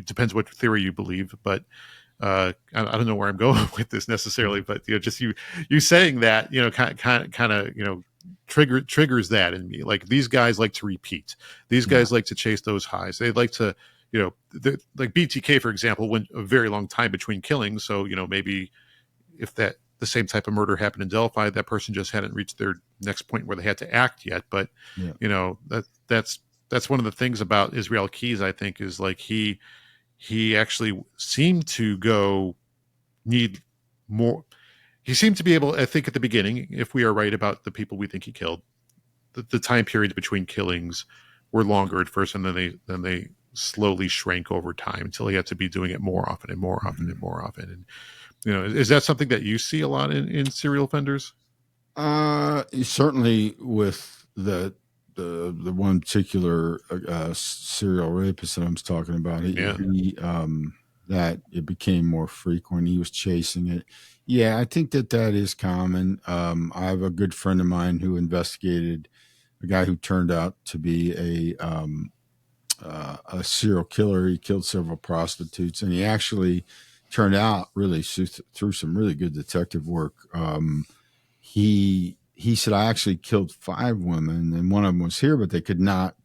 S3: depends what theory you believe, but I don't know where I'm going with this necessarily, but just you saying that kind of triggers that in me. Like, these guys like to repeat. These guys like to chase those highs. They like to like BTK, for example, went a very long time between killings. So maybe if the same type of murder happened in Delphi, that person just hadn't reached their next point where they had to act yet. But that's one of the things about Israel Keyes, I think, is like he actually seemed to need more. He seemed to be able, I think, at the beginning, if we are right about the people we think he killed, the time periods between killings were longer at first, and then they slowly shrank over time until he had to be doing it more often and more often and more often. And is that something that you see a lot in serial offenders?
S1: Certainly with the one particular serial rapist that I was talking about, that it became more frequent. He was chasing it. Yeah, I think that is common. I have a good friend of mine who investigated a guy who turned out to be a serial killer. He killed several prostitutes, and he actually turned out, really through some really good detective work. He said, I actually killed 5 women, and one of them was here, but they could not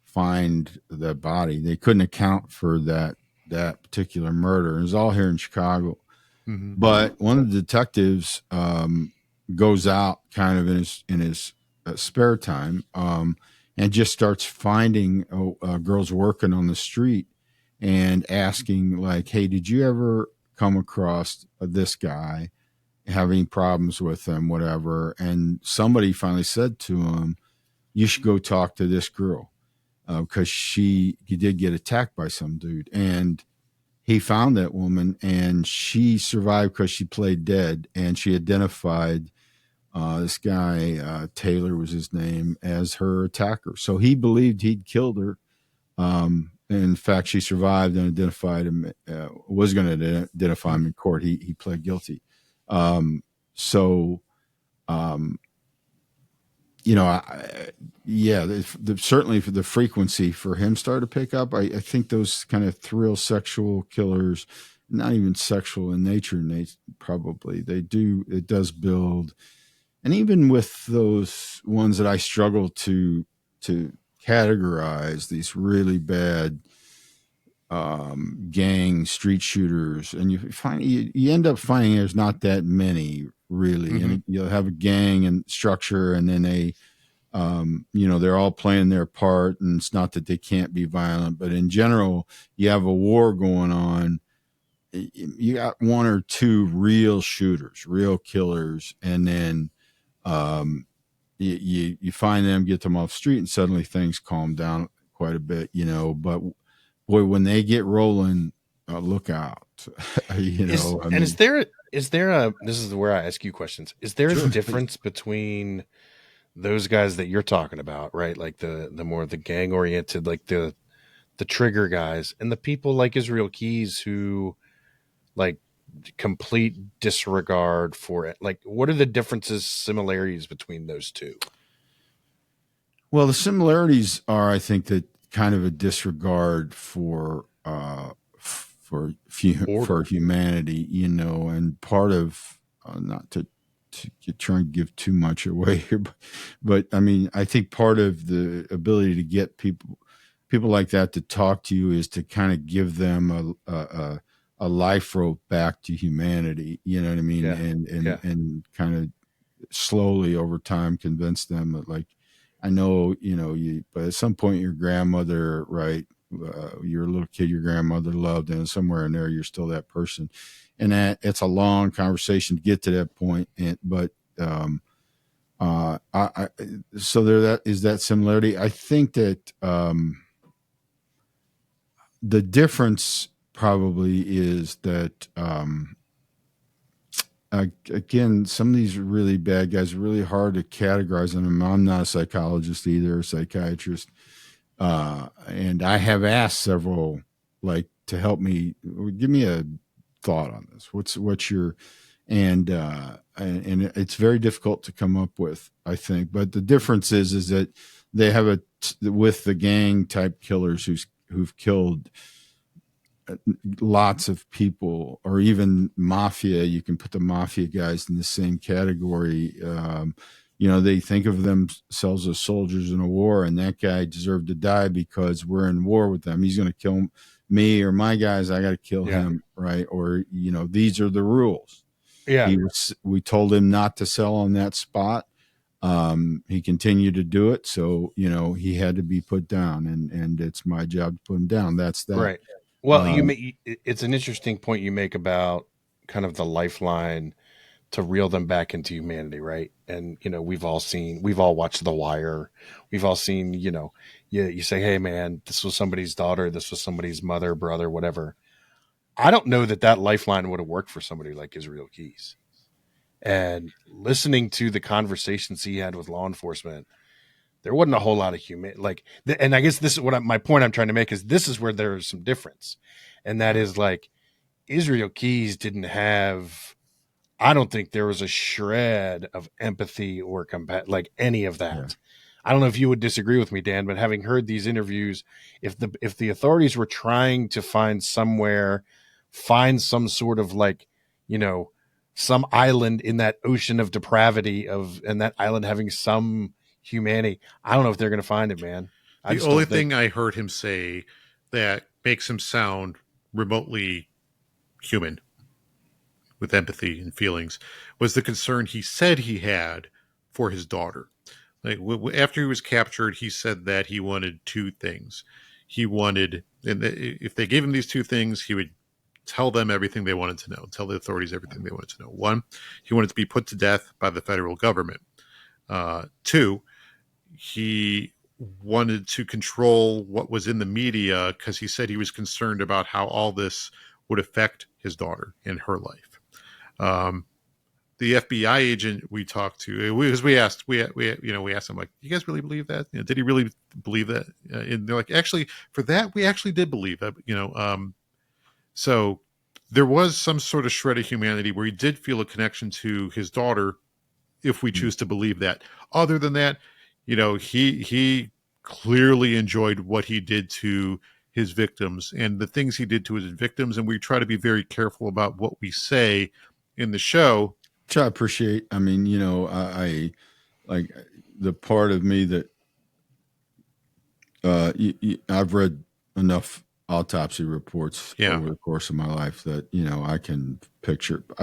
S1: find the body. They couldn't account for that particular murder. It was all here in Chicago. Mm-hmm. But one of the detectives goes out kind of in his spare time and just starts finding girls working on the street and asking, like, hey, did you ever come across this guy? Having problems with him, whatever. And somebody finally said to him, you should go talk to this girl because he did get attacked by some dude. And he found that woman, and she survived because she played dead, and she identified this guy, Taylor was his name, as her attacker. So he believed he'd killed her. In fact, she survived and identified him, was going to identify him in court. He pled guilty. Certainly for the frequency for him started to pick up. I think those kind of thrill sexual killers, not even sexual in nature, probably it does build. And even with those ones that I struggle to categorize, these really bad gang street shooters, and you end up finding there's not that many really,
S2: Mm-hmm.
S1: and you'll have a gang and structure, and then they're all playing their part, and it's not that they can't be violent, but in general, you have a war going on. You got one or two real shooters, real killers, and then you find them, get them off the street, and suddenly things calm down quite a bit, But boy, when they get rolling, look out.
S2: Is there a this is where I ask you questions. Is there a difference between those guys that you're talking about, right? Like the more the gang oriented, like the trigger guys, and the people like Israel Keys who like complete disregard for it? Like, what are the differences, similarities between those two?
S1: Well, the similarities are, I think, that kind of a disregard for humanity, and part of not to try and give too much away here, but I mean, I think part of the ability to get people like that to talk to you is to kind of give them a life rope back to humanity. You know what I mean?
S2: Yeah.
S1: And kind of slowly over time convince them that, like, I know, but at some point your grandmother, right? You're a little kid, your grandmother loved, and somewhere in there, you're still that person. And that it's a long conversation to get to that point. So that is that similarity. I think that, the difference probably is that, again, some of these really bad guys are really hard to categorize them. I'm not a psychologist either, a psychiatrist. And I have asked several, like, to help me, give me a thought on this. What's your, and it's very difficult to come up with, I think. But the difference is that they have with the gang type killers who've killed lots of people, or even mafia. You can put the mafia guys in the same category. They think of themselves as soldiers in a war, and that guy deserved to die because we're in war with them. He's going to kill me or my guys. I got to kill him, right? Or these are the rules.
S2: Yeah.
S1: We told him not to sell on that spot. He continued to do it, so he had to be put down, and it's my job to put him down. That's that.
S2: Right. Well, it's an interesting point you make about kind of the lifeline to reel them back into humanity, right? And we've all watched The Wire. We've all seen, you say, hey man, this was somebody's daughter, this was somebody's mother, brother, whatever. I don't know that lifeline would have worked for somebody like Israel Keys. And listening to the conversations he had with law enforcement, there wasn't a whole lot of and I guess this is my point I'm trying to make is this is where there's some difference. And that is, like, Israel Keys didn't have, I don't think there was a shred of empathy or like any of that. Yeah. I don't know if you would disagree with me, Dan, but having heard these interviews, if the authorities were trying to find some sort of, like, some island in that ocean of depravity and that island having some humanity, I don't know if they're going to find it, man.
S3: The only thing I heard him say that makes him sound remotely human with empathy and feelings was the concern he said he had for his daughter. Like, after he was captured, he said that he wanted two things. He wanted, and if they gave him these two things, he would tell them everything they wanted to know, tell the authorities everything they wanted to know. One, he wanted to be put to death by the federal government. Two, he wanted to control what was in the media because he said he was concerned about how all this would affect his daughter and her life. The FBI agent we talked to, because we asked him, like, you guys really believe that? Did he really believe that? And they're like, actually, for that, we actually did believe that. So there was some sort of shred of humanity where he did feel a connection to his daughter, if we choose to believe that. Other than that, he clearly enjoyed what he did to his victims and the things he did to his victims. And we try to be very careful about what we say in the show.
S1: Which I appreciate. I mean, I like the part of me that I've read enough autopsy reports
S3: Yeah.
S1: over the course of my life that, I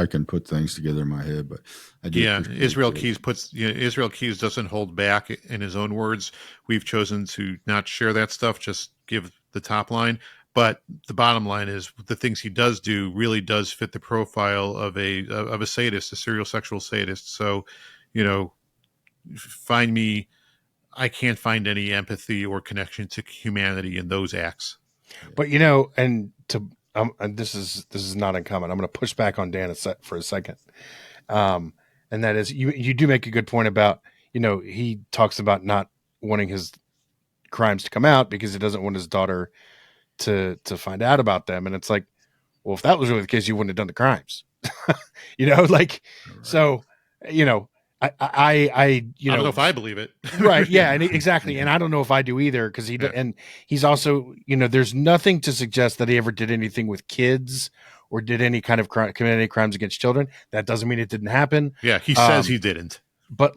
S1: can put things together in my head, but I do.
S3: Yeah,
S1: appreciate
S3: Israel
S1: it.
S3: Keys Israel Keys doesn't hold back in his own words. We've chosen to not share that stuff, just give the top line. But the bottom line is the things he does do really does fit the profile of a sadist, a serial sexual sadist. So, find me. I can't find any empathy or connection to humanity in those acts.
S2: But and this is not uncommon. I'm going to push back on Dan for a second, and that is you do make a good point about he talks about not wanting his crimes to come out because he doesn't want his daughter to find out about them, and it's like, well, if that was really the case, you wouldn't have done the crimes, like
S1: Right.
S2: so, I
S3: don't know if I believe it.
S2: Right. Yeah. And exactly.
S1: Yeah.
S2: And I don't know if I do either, because and he's also, there's nothing to suggest that he ever did anything with kids or did any kind of commit any crimes against children. That doesn't mean it didn't happen.
S3: Yeah, he says he didn't.
S2: But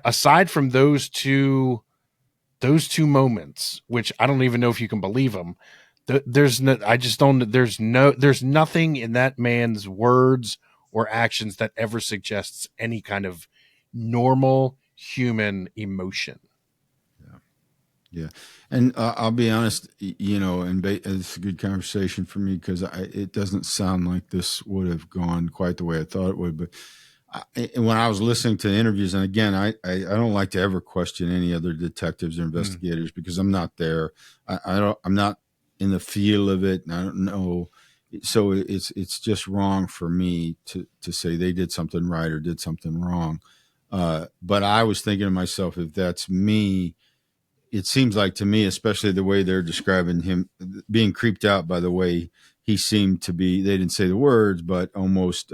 S2: aside from those two moments, which I don't even know if you can believe them, there's nothing in that man's words or actions that ever suggests any kind of normal human emotion.
S1: Yeah. And I'll be honest, it's a good conversation for me because it doesn't sound like this would have gone quite the way I thought it would. But when I was listening to the interviews, and again, I don't like to ever question any other detectives or investigators because I'm not there. I'm not in the feel of it, and I don't know. So it's just wrong for me to say they did something right or did something wrong. But I was thinking to myself, if that's me, it seems like to me, especially the way they're describing him being creeped out by the way he seemed to be. They didn't say the words, but almost,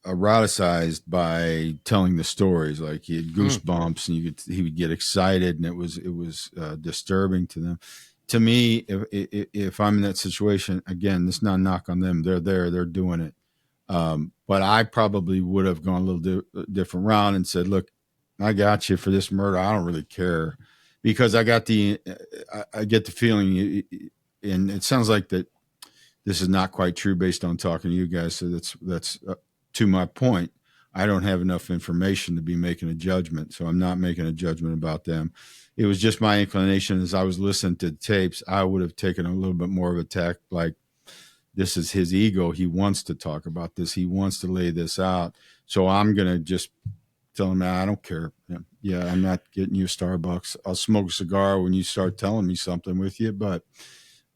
S1: eroticized by telling the stories. Like he had goosebumps and he would get excited, and it was disturbing to them. To me, if I'm in that situation, again, this is not a knock on them. They're there, they're doing it. But I probably would have gone a little different route and said, look, I got you for this murder. I don't really care, because I get the feeling, and it sounds like that this is not quite true based on talking to you guys. So that's to my point. I don't have enough information to be making a judgment, so I'm not making a judgment about them. It was just my inclination as I was listening to the tapes. I would have taken a little bit more of a tack, like this is his ego. He wants to talk about this. He wants to lay this out. So I'm going to just tell him, I don't care. Yeah, I'm not getting you a Starbucks. I'll smoke a cigar when you start telling me something with you. But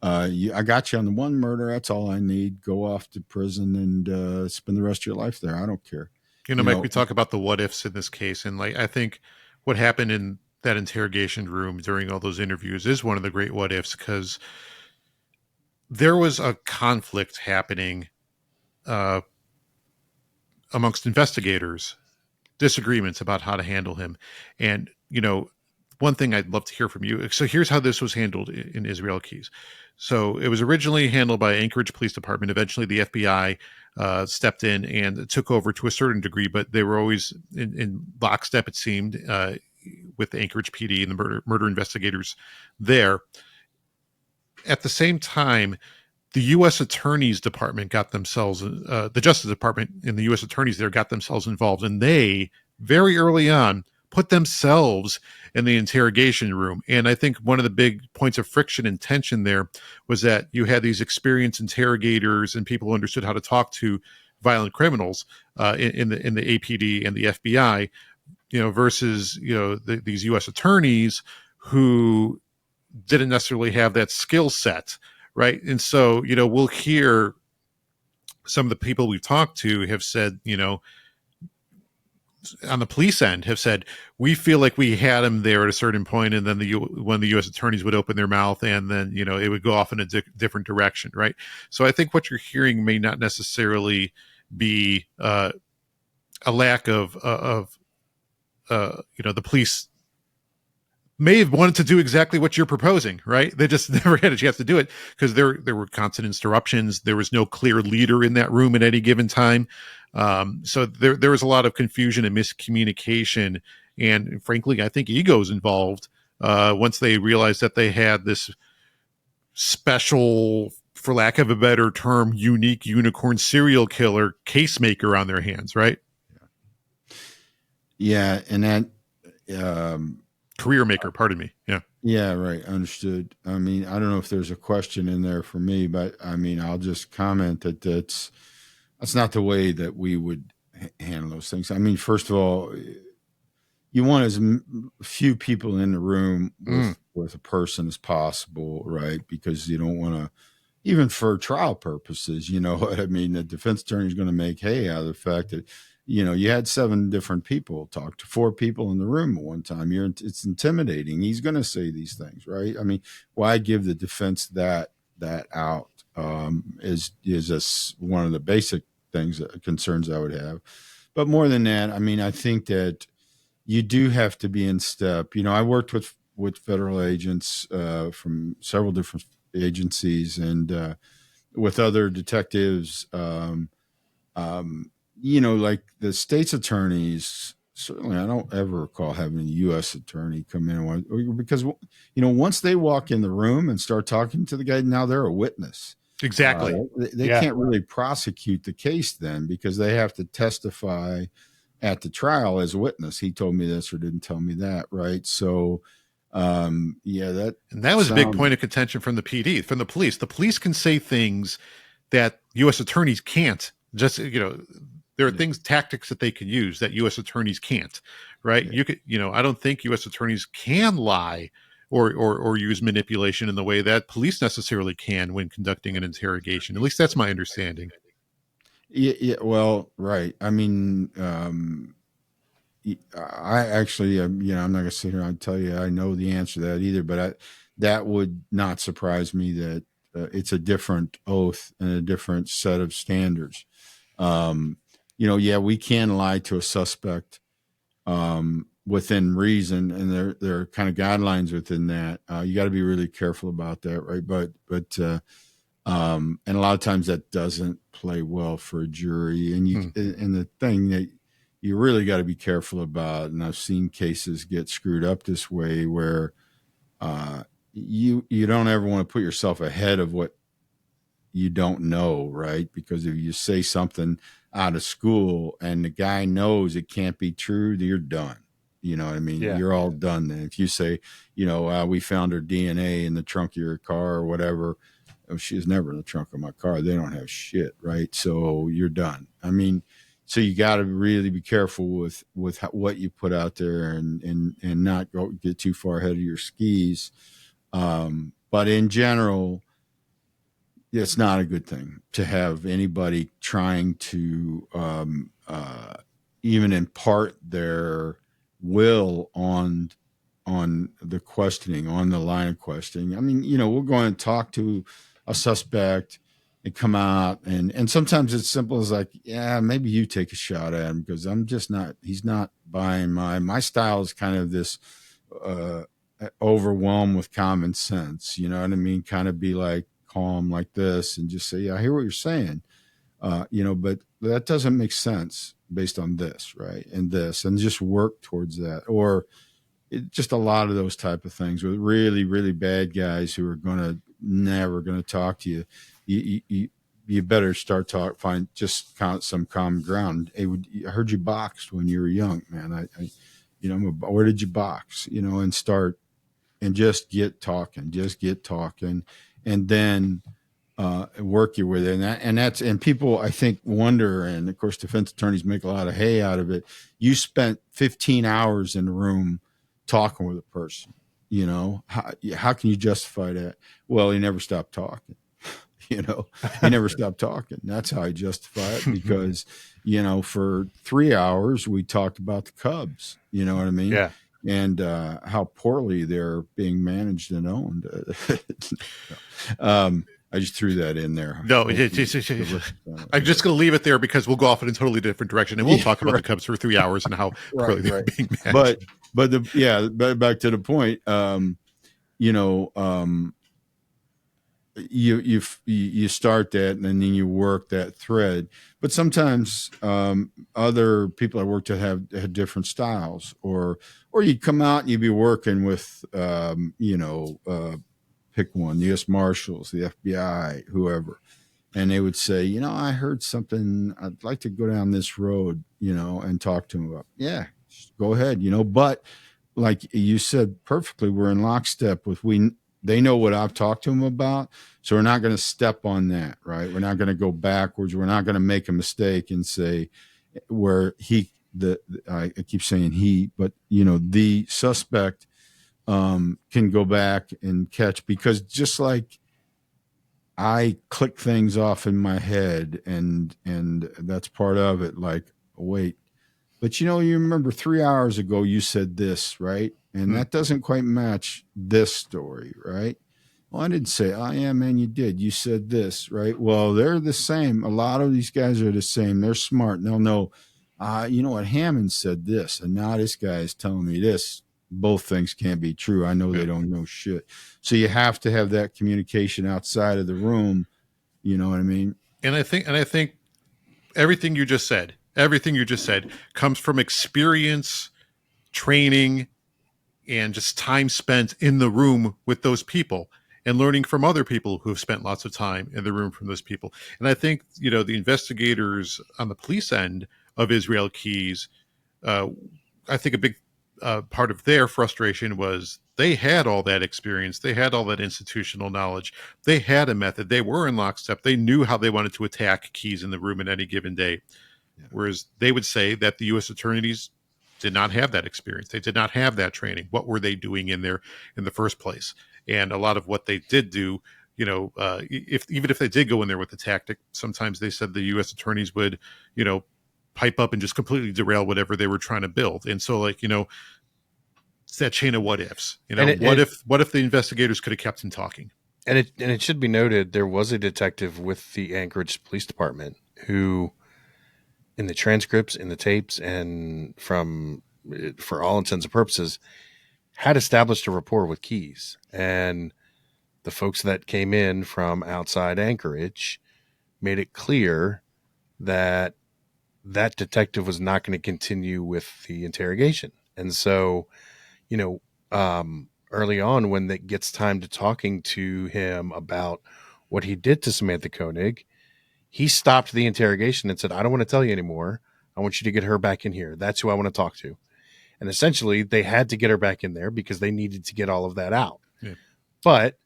S1: I got you on the one murder. That's all I need. Go off to prison and spend the rest of your life there. I don't care.
S3: Mike, we talk about the what ifs in this case. And I think what happened in that interrogation room during all those interviews is one of the great what ifs, because there was a conflict happening amongst investigators, disagreements about how to handle him. And, one thing I'd love to hear from you. So here's how this was handled in Israel Keys. So it was originally handled by Anchorage Police Department. Eventually the FBI stepped in and took over to a certain degree, but they were always in lockstep, it seemed, with the Anchorage PD and the murder investigators there. At the same time, the U.S. Attorney's Department got themselves, the Justice Department and the U.S. Attorneys there got themselves involved, and they, very early on, put themselves in the interrogation room. And I think one of the big points of friction and tension there was that you had these experienced interrogators and people who understood how to talk to violent criminals in the APD and the FBI, versus these U.S. attorneys who didn't necessarily have that skill set, right? And so we'll hear some of the people we've talked to have said, on the police end, have said, we feel like we had him there at a certain point, and then when the U.S. attorneys would open their mouth, and then it would go off in a different direction, right? So I think what you're hearing may not necessarily be a lack of the police may have wanted to do exactly what you're proposing, right? They just never had a chance to do it because there were constant interruptions. There was no clear leader in that room at any given time. So there was a lot of confusion and miscommunication, and frankly, I think egos involved once they realized that they had this special, for lack of a better term, unique unicorn serial killer casemaker on their hands, right?
S1: Yeah, and that
S3: career maker, pardon me. Yeah.
S1: Yeah, right. Understood. I mean, I don't know if there's a question in there for me, but I mean, I'll just comment that that's not the way that we would handle those things. I mean, first of all, you want as few people in the room with a person as possible, right? Because you don't want to, even for trial purposes, you know what I mean? The defense attorney is going to make hay out of the fact that, you know, you had 7 different people talk to 4 people in the room at one time. It's intimidating. He's going to say these things, right? I mean, why give the defense that out? Is one of the basic things, concerns I would have. But more than that, I mean, I think that you do have to be in step. You know, I worked with federal agents from several different agencies and with other detectives. You know, like the state's attorneys, certainly I don't ever recall having a U.S. attorney come in because, you know, once they walk in the room and start talking to the guy, now they're a witness.
S3: Exactly.
S1: They can't really prosecute the case then because they have to testify at the trial as a witness. He told me this or didn't tell me that, right? So, that
S3: was a big point of contention from the PD, from the police. The police can say things that U.S. attorneys can't. Just, you know, there are tactics that they can use that U.S. attorneys can't, right? Yeah. I don't think U.S. attorneys can lie or use manipulation in the way that police necessarily can when conducting an interrogation. At least that's my understanding.
S1: Yeah. Well, right. I mean, I actually, I'm not going to sit here and tell you I know the answer to that either, but that would not surprise me that it's a different oath and a different set of standards. We can lie to a suspect within reason, and there are kind of guidelines within that. You got to be really careful about that, right? But and a lot of times that doesn't play well for a jury. And and the thing that you really got to be careful about, and I've seen cases get screwed up this way, where you don't ever want to put yourself ahead of what you don't know, right? Because if you say something out of school and the guy knows it can't be true, you're done. You know what I mean? Yeah. You're all done then. If you say, we found her DNA in the trunk of your car or whatever, she was never in the trunk of my car. They don't have shit, right? So you're done. I mean, so you got to really be careful with what you put out there and not get too far ahead of your skis. But in general, it's not a good thing to have anybody trying to even impart their will on the questioning, on the line of questioning. I mean, we're going to talk to a suspect and come out, and sometimes it's simple as like, yeah, maybe you take a shot at him because he's not buying my style is kind of this overwhelmed with common sense. You know what I mean? Kind of be like calm like this and just say, yeah, I hear what you're saying. But that doesn't make sense based on this, right? And this, and just work towards that. Or just a lot of those type of things with really, really bad guys who are never going to talk to you. You better start find some common ground. Hey, I heard you boxed when you were young, man. Where did you box? And start and just get talking, and then work your way there. And people, I think, wonder, and of course, defense attorneys make a lot of hay out of it. You spent 15 hours in the room talking with a person. How can you justify that? Well, he never stopped talking. He never stopped talking. That's how I justify it, because for 3 hours we talked about the Cubs. You know what I mean?
S2: Yeah.
S1: And how poorly they're being managed and owned. I just threw that in there.
S3: No, I'm just going to leave it there because we'll go off in a totally different direction, and we'll talk about the Cubs for 3 hours and how poorly they're being managed. But
S1: back to the point. you start that and then you work that thread. But sometimes other people I worked with had different styles, or you'd come out and you'd be working with pick one, the U.S. Marshals, the FBI, whoever, and they would say, I heard something. I'd like to go down this road, and talk to them about. Yeah, go ahead, But like you said perfectly, we're in lockstep with they know what I've talked to them about, so we're not going to step on that, right? We're not going to go backwards. We're not going to make a mistake and say where I keep saying he, but the suspect can go back and catch, because just like I click things off in my head, and that's part of it. Like, wait, but you remember 3 hours ago you said this, right? And that doesn't quite match this story, right? Well, I didn't say, oh yeah, man, you did. You said this, right? Well, they're the same. A lot of these guys are the same. They're smart. And they'll know, you know what, Hammond said this, and now this guy is telling me this. Both things can't be true. I know they don't know shit. So you have to have that communication outside of the room. You know what I mean?
S3: And I think everything you just said comes from experience, training, and just time spent in the room with those people and learning from other people who have spent lots of time in the room from those people. And I think, the investigators on the police end of Israel Keys, I think a big part of their frustration was they had all that experience. They had all that institutional knowledge. They had a method. They were in lockstep. They knew how they wanted to attack Keys in the room at any given day. Yeah. Whereas they would say that the U.S. attorneys did not have that experience. They did not have that training. What were they doing in there in the first place? And a lot of what they did do, even if they did go in there with the tactic, sometimes they said the U.S. attorneys would, pipe up and just completely derail whatever they were trying to build. And so, it's that chain of what ifs. What if the investigators could have kept him talking?
S2: And it should be noted, there was a detective with the Anchorage Police Department who, in the transcripts, in the tapes, and for all intents and purposes, had established a rapport with Keys. And the folks that came in from outside Anchorage made it clear that that detective was not going to continue with the interrogation. And so, early on, when it gets time to talking to him about what he did to Samantha Koenig, he stopped the interrogation and said, I don't want to tell you anymore. I want you to get her back in here. That's who I want to talk to. And essentially, they had to get her back in there because they needed to get all of that out. Yeah. But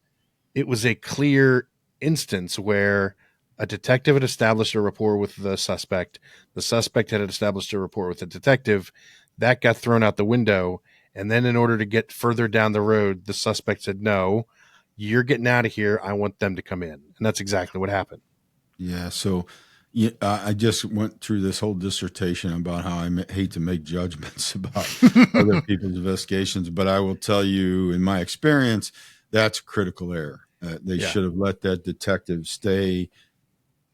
S2: it was a clear instance where a detective had established a rapport with the suspect. The suspect had established a rapport with the detective. That got thrown out the window. And then in order to get further down the road, the suspect said, no, you're getting out of here. I want them to come in. And that's exactly what happened.
S1: Yeah. So I just went through this whole dissertation about how I hate to make judgments about other people's investigations. But I will tell you, in my experience, that's critical error. They should have let that detective stay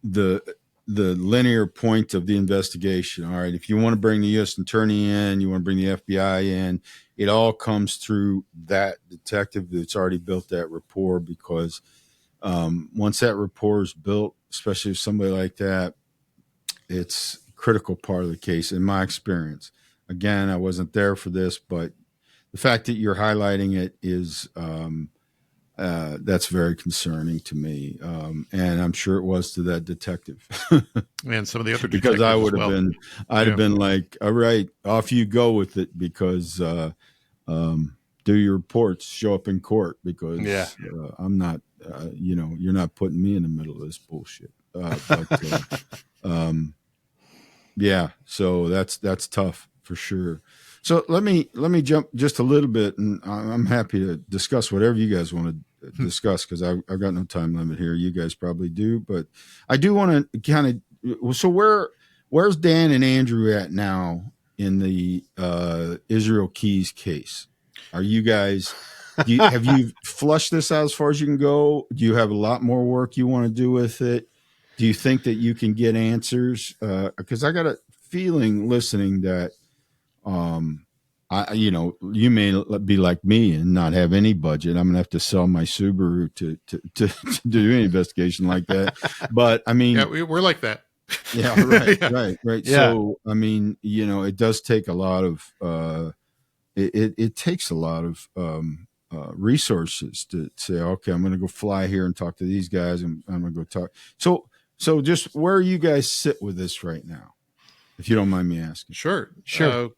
S1: the linear point of the investigation. All right, if you want to bring the U.S. attorney in, you want to bring the FBI in, it all comes through that detective that's already built that rapport, because once that rapport is built, especially with somebody like that, it's a critical part of the case, in my experience. Again, I wasn't there for this, but the fact that you're highlighting it is that's very concerning to me, and I'm sure it was to that detective.
S3: And some of the other detectives,
S1: because I would have been, I'd have been like, all right, off you go with it, because do your reports, show up in court, because I'm not, you're not putting me in the middle of this bullshit. So that's tough for sure. So let me jump just a little bit, and I'm happy to discuss whatever you guys want to discuss, because I've got no time limit here. You guys probably do, but I do want to kind of. So where's Dan and Andrew at now in the Israel Keys case? Are you guys? Have you flushed this out as far as you can go? Do you have a lot more work you want to do with it? Do you think that you can get answers? Because I got a feeling listening that you may be like me and not have any budget. I'm gonna have to sell my Subaru to do any investigation like that. But I mean,
S3: Yeah, we're like that.
S1: yeah, right,
S3: Yeah.
S1: right.
S2: Yeah.
S1: So I mean, it does take a lot of it takes a lot of resources to say, okay, I'm going to go fly here and talk to these guys, and I'm going to go talk. So just where you guys sit with this right now, if you don't mind me asking.
S3: Sure.
S2: Sure.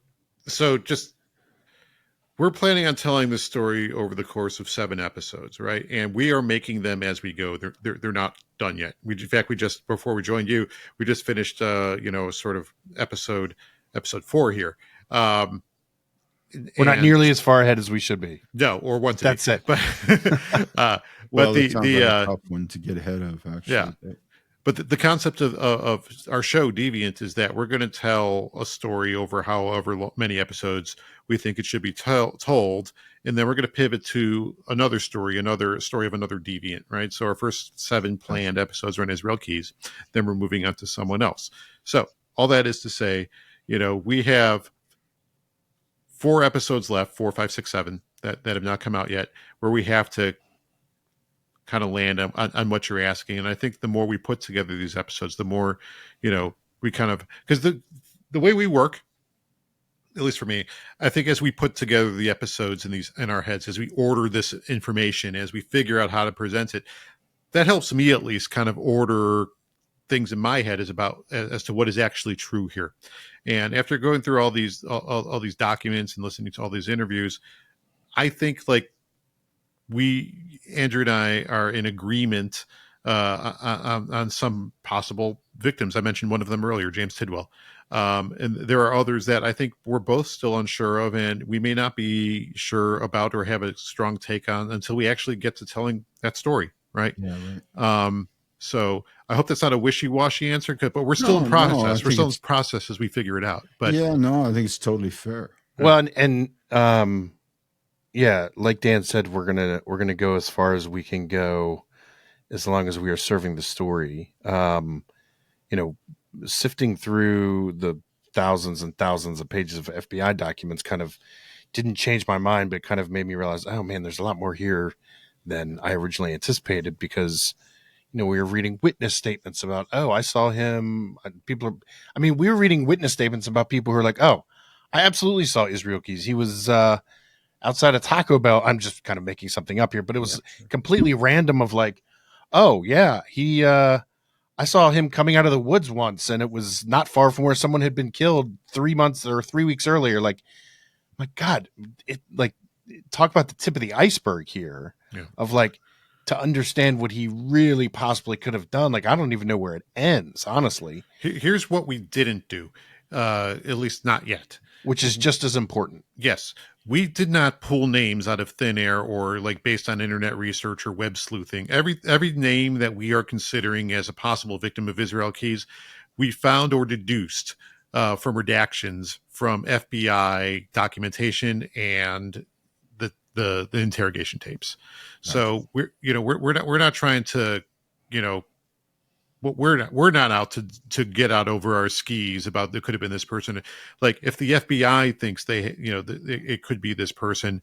S3: So just we're planning on telling this story over the course of 7 episodes, right? And we are making them as we go. They're not done yet. In fact, we just, before we joined you, we just finished sort of episode 4 here.
S2: We're not nearly as far ahead as we should be.
S3: No, or want to.
S2: That's it.
S3: But
S1: Well,
S3: but
S1: it sounds like a tough one to get ahead of, actually.
S3: Yeah. But the concept of our show, Deviant, is that we're going to tell a story over however many episodes we think it should be told, and then we're going to pivot to another story of another Deviant, right? So our first 7 planned episodes are on Israel Keys, then we're moving on to someone else. So all that is to say, we have 4 episodes left, 4, 5, 6, 7, that have not come out yet, where we have to kind of land on what you're asking. And I think the more we put together these episodes, the more, we kind of, because the way we work, at least for me, I think as we put together the episodes in our heads, as we order this information, as we figure out how to present it, that helps me at least kind of order things in my head as to what is actually true here. And after going through all these documents and listening to all these interviews, I think like Andrew and I are in agreement on some possible victims. I mentioned one of them earlier, James Tidwell. And there are others that I think we're both still unsure of, and we may not be sure about or have a strong take on until we actually get to telling that story, right?
S1: Yeah, right.
S3: So I hope that's not a wishy-washy answer, but we're still in process.
S1: No,
S3: we're still in process as we figure it out. But
S1: yeah, no, I think it's totally fair.
S2: Well, and yeah, like Dan said, we're gonna go as far as we can go, as long as we are serving the story. Sifting through the thousands and thousands of pages of FBI documents kind of didn't change my mind, but kind of made me realize, oh man, there's a lot more here than I originally anticipated, because we were reading witness statements about, oh, I saw him. We were reading witness statements about people who are like, oh, I absolutely saw Israel Keys. He was outside of Taco Bell. I'm just kind of making something up here, but it was completely random of like, oh yeah, I saw him coming out of the woods once, and it was not far from where someone had been killed 3 months or 3 weeks earlier. Like, my God, talk about the tip of the iceberg here of like, to understand what he really possibly could have done. Like, I don't even know where it ends, honestly.
S3: Here's what we didn't do, at least not yet.
S2: Which is just as important.
S3: Yes. We did not pull names out of thin air or like based on internet research or web sleuthing. Every name that we are considering as a possible victim of Israel Keys, we found or deduced from redactions from FBI documentation and the interrogation tapes. Nice. So we're not trying to, we're not out to get out over our skis about it could have been this person. Like if the FBI thinks it could be this person,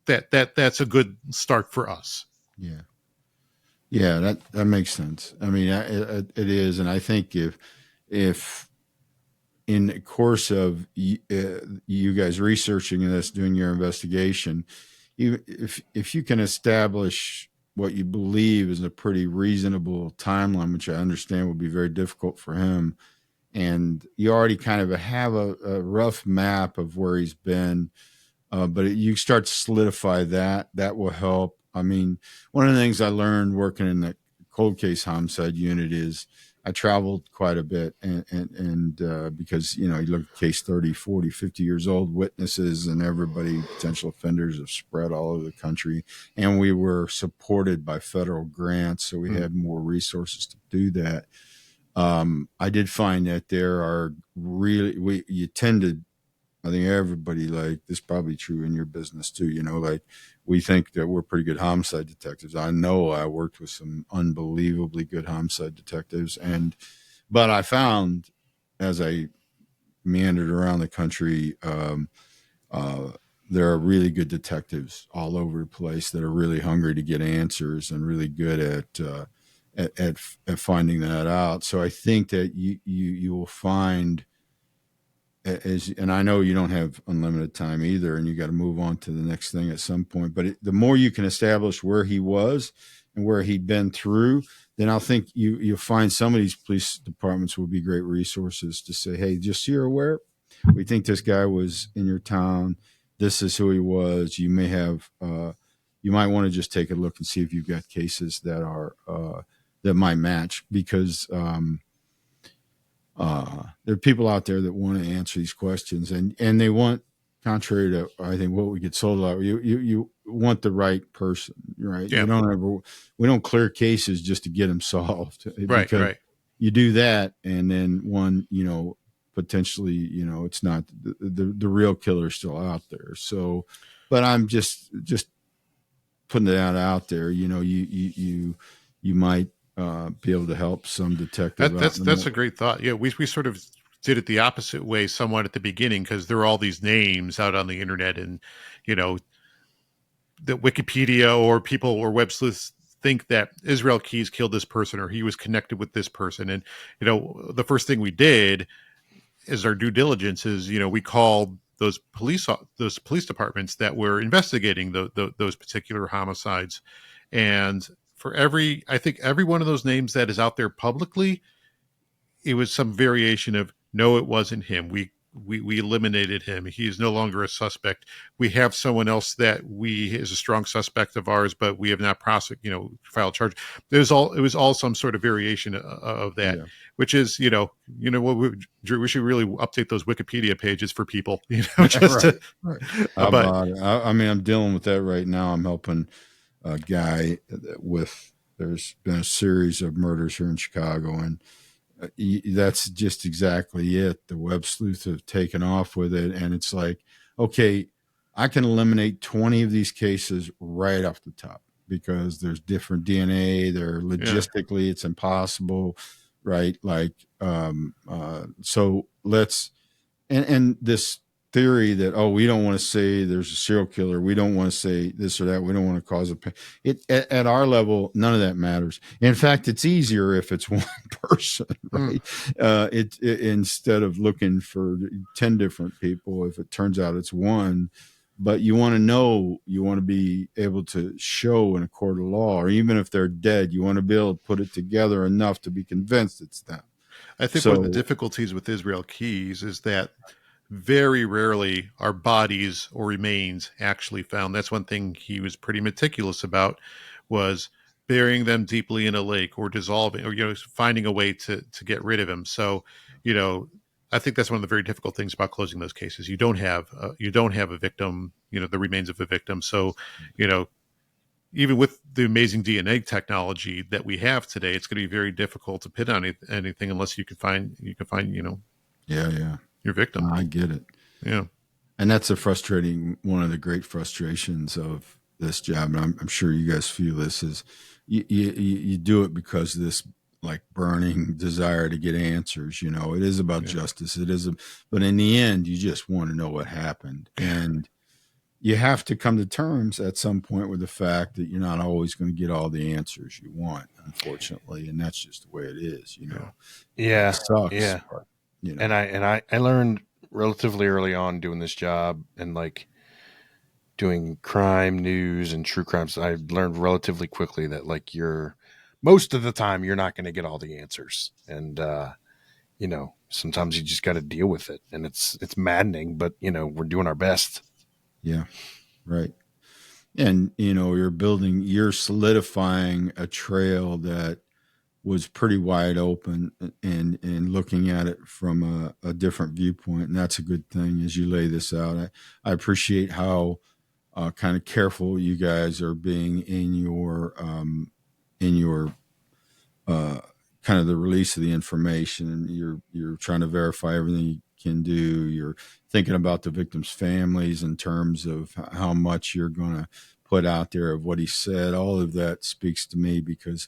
S3: that's a good start for us.
S1: Yeah, that makes sense. I mean, it is, and I think if in the course of you guys researching this, doing your investigation, if you can establish what you believe is a pretty reasonable timeline, which I understand will be very difficult for him, and you already kind of have a rough map of where he's been, but you start to solidify that will help. I mean, one of the things I learned working in the cold case homicide unit is I traveled quite a bit, and because, you look at case 30, 40, 50 years old, witnesses and everybody, potential offenders have spread all over the country, and we were supported by federal grants, so we had more resources to do that. I did find that there are you tend to, I think everybody, like this is probably true in your business too, like we think that we're pretty good homicide detectives. I know I worked with some unbelievably good homicide detectives, but I found as I meandered around the country, there are really good detectives all over the place that are really hungry to get answers and really good at finding that out. So I think that you will find, and I know you don't have unlimited time either, and you got to move on to the next thing at some point. But the more you can establish where he was and where he'd been through, then I'll think you'll find some of these police departments will be great resources to say, hey, just so you're aware, we think this guy was in your town. This is who he was. You may have, you might want to just take a look and see if you've got cases that are that might match, because there are people out there that want to answer these questions, and they want, contrary to I think what we get sold out, you want the right person, right?
S3: Yeah.
S1: We don't clear cases just to get them solved,
S3: Right.
S1: because
S3: Right.
S1: you do that, and then one, potentially, it's not the real killer still out there. So, but I'm just putting that out there. You might be able to help some detective.
S3: That's a great thought. Yeah, we sort of did it the opposite way somewhat at the beginning, because there are all these names out on the internet, and that Wikipedia or people or web sleuths think that Israel Keys killed this person or he was connected with this person. And the first thing we did as our due diligence is, we called those police departments that were investigating those particular homicides. And for I think every one of those names that is out there publicly, it was some variation of, no, it wasn't him. We eliminated him. He is no longer a suspect. We have someone else that is a strong suspect of ours, but we have not filed charge. It was all some sort of variation of that, yeah. Which is, what Drew, we should really update those Wikipedia pages for people, just
S1: right. I mean, I'm dealing with that right now. I'm helping a guy there's been a series of murders here in Chicago, and that's just exactly it. The web sleuths have taken off with it, and it's like, okay, I can eliminate 20 of these cases right off the top because there's different DNA. They're logistically, it's impossible, right? Like, so let's, and this theory that, we don't want to say there's a serial killer, we don't want to say this or that, we don't want to cause a pain. At our level, none of that matters. In fact, it's easier if it's one person, right? Instead of looking for 10 different people, if it turns out it's one. But you want to be able to show in a court of law, or even if they're dead, you want to be able to put it together enough to be convinced it's them.
S3: I think one of the difficulties with Israel Keys is that very rarely are bodies or remains actually found. That's one thing he was pretty meticulous about, was burying them deeply in a lake or dissolving, or finding a way to get rid of him. So I think that's one of the very difficult things about closing those cases. You don't have a victim, the remains of a victim. So even with the amazing DNA technology that we have today, it's going to be very difficult to pin on anything unless you can find your victim.
S1: I get it.
S3: Yeah.
S1: And that's one of the great frustrations of this job. And I'm sure you guys feel this, is you do it because of this like burning desire to get answers. It is about justice. But in the end, you just want to know what happened. And you have to come to terms at some point with the fact that you're not always going to get all the answers you want, unfortunately. And that's just the way it is,
S2: Yeah.
S1: It sucks.
S2: Yeah.
S1: But,
S2: And I learned relatively early on doing this job and like doing crime news and true crimes. I learned relatively quickly that like most of the time you're not going to get all the answers. And, sometimes you just got to deal with it, and it's maddening, but we're doing our best.
S1: Yeah. Right. And, you're solidifying a trail that was pretty wide open, and looking at it from a different viewpoint. And that's a good thing as you lay this out. I appreciate how kind of careful you guys are being in your kind of the release of the information. And you're trying to verify everything you can do. You're thinking about the victims' families in terms of how much you're going to put out there of what he said. All of that speaks to me, because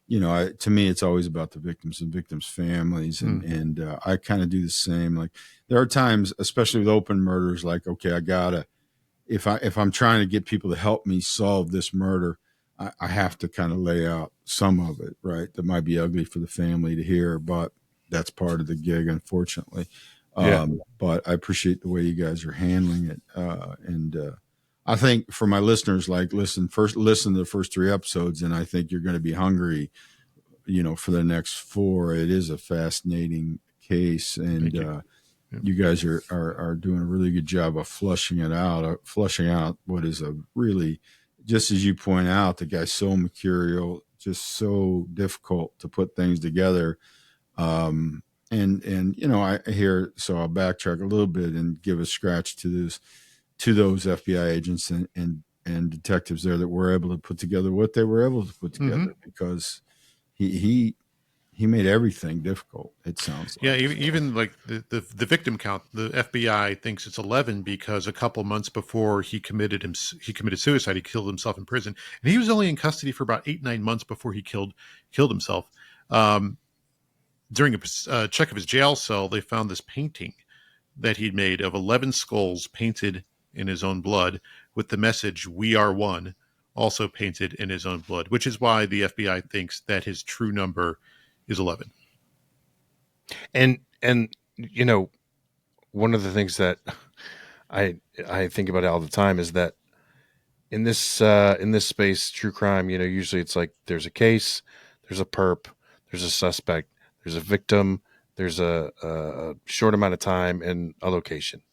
S1: to me, it's always about the victims and victims' families, and I kind of do the same. Like there are times, especially with open murders, like okay, I gotta if I'm trying to get people to help me solve this murder, I have to kind of lay out some of it, right? That might be ugly for the family to hear, but that's part of the gig, unfortunately.
S2: Yeah.
S1: But I appreciate the way you guys are handling it, and I think for my listeners, like listen to the first 3 episodes, and I think you're going to be hungry, for the next 4. It is a fascinating case, and you guys are doing a really good job of flushing out what is a really, just as you point out, the guy's so mercurial, just so difficult to put things together. And I hear, so I'll backtrack a little bit and give a scratch to those FBI agents and detectives there that were able to put together what they were able to put together, because he made everything difficult. It sounds like.
S3: Yeah, even like the victim count, the FBI thinks it's 11 because a couple months before he committed suicide, he killed himself in prison, and he was only in custody for about 8-9 months before he killed himself. During a check of his jail cell, they found this painting that he'd made of 11 skulls painted in his own blood with the message "We are one" also painted in his own blood, which is why the FBI thinks that his true number is 11.
S2: And one of the things that I think about all the time is that in this space, true crime, usually it's like there's a case, there's a perp, there's a suspect, there's a victim, there's a short amount of time and a location.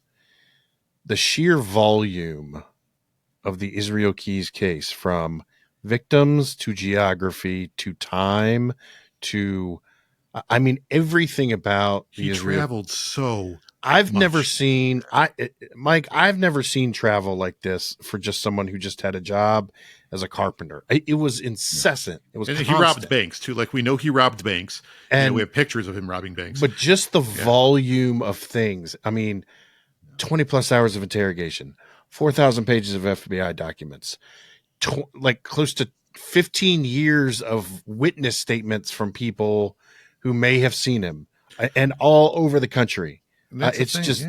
S2: The sheer volume of the Israel Keys case, from victims to geography to time to, I mean, everything about
S3: he traveled so
S2: I've
S3: much.
S2: never seen Mike, I've never seen travel like this for just someone who just had a job as a carpenter. It was incessant. It was constant.
S3: He robbed banks too. Like we know he robbed banks, and we have pictures of him robbing banks.
S2: But just the volume of things. I mean, 20 plus hours of interrogation, 4,000 pages of FBI documents, like close to 15 years of witness statements from people who may have seen him, and all over the country. It's just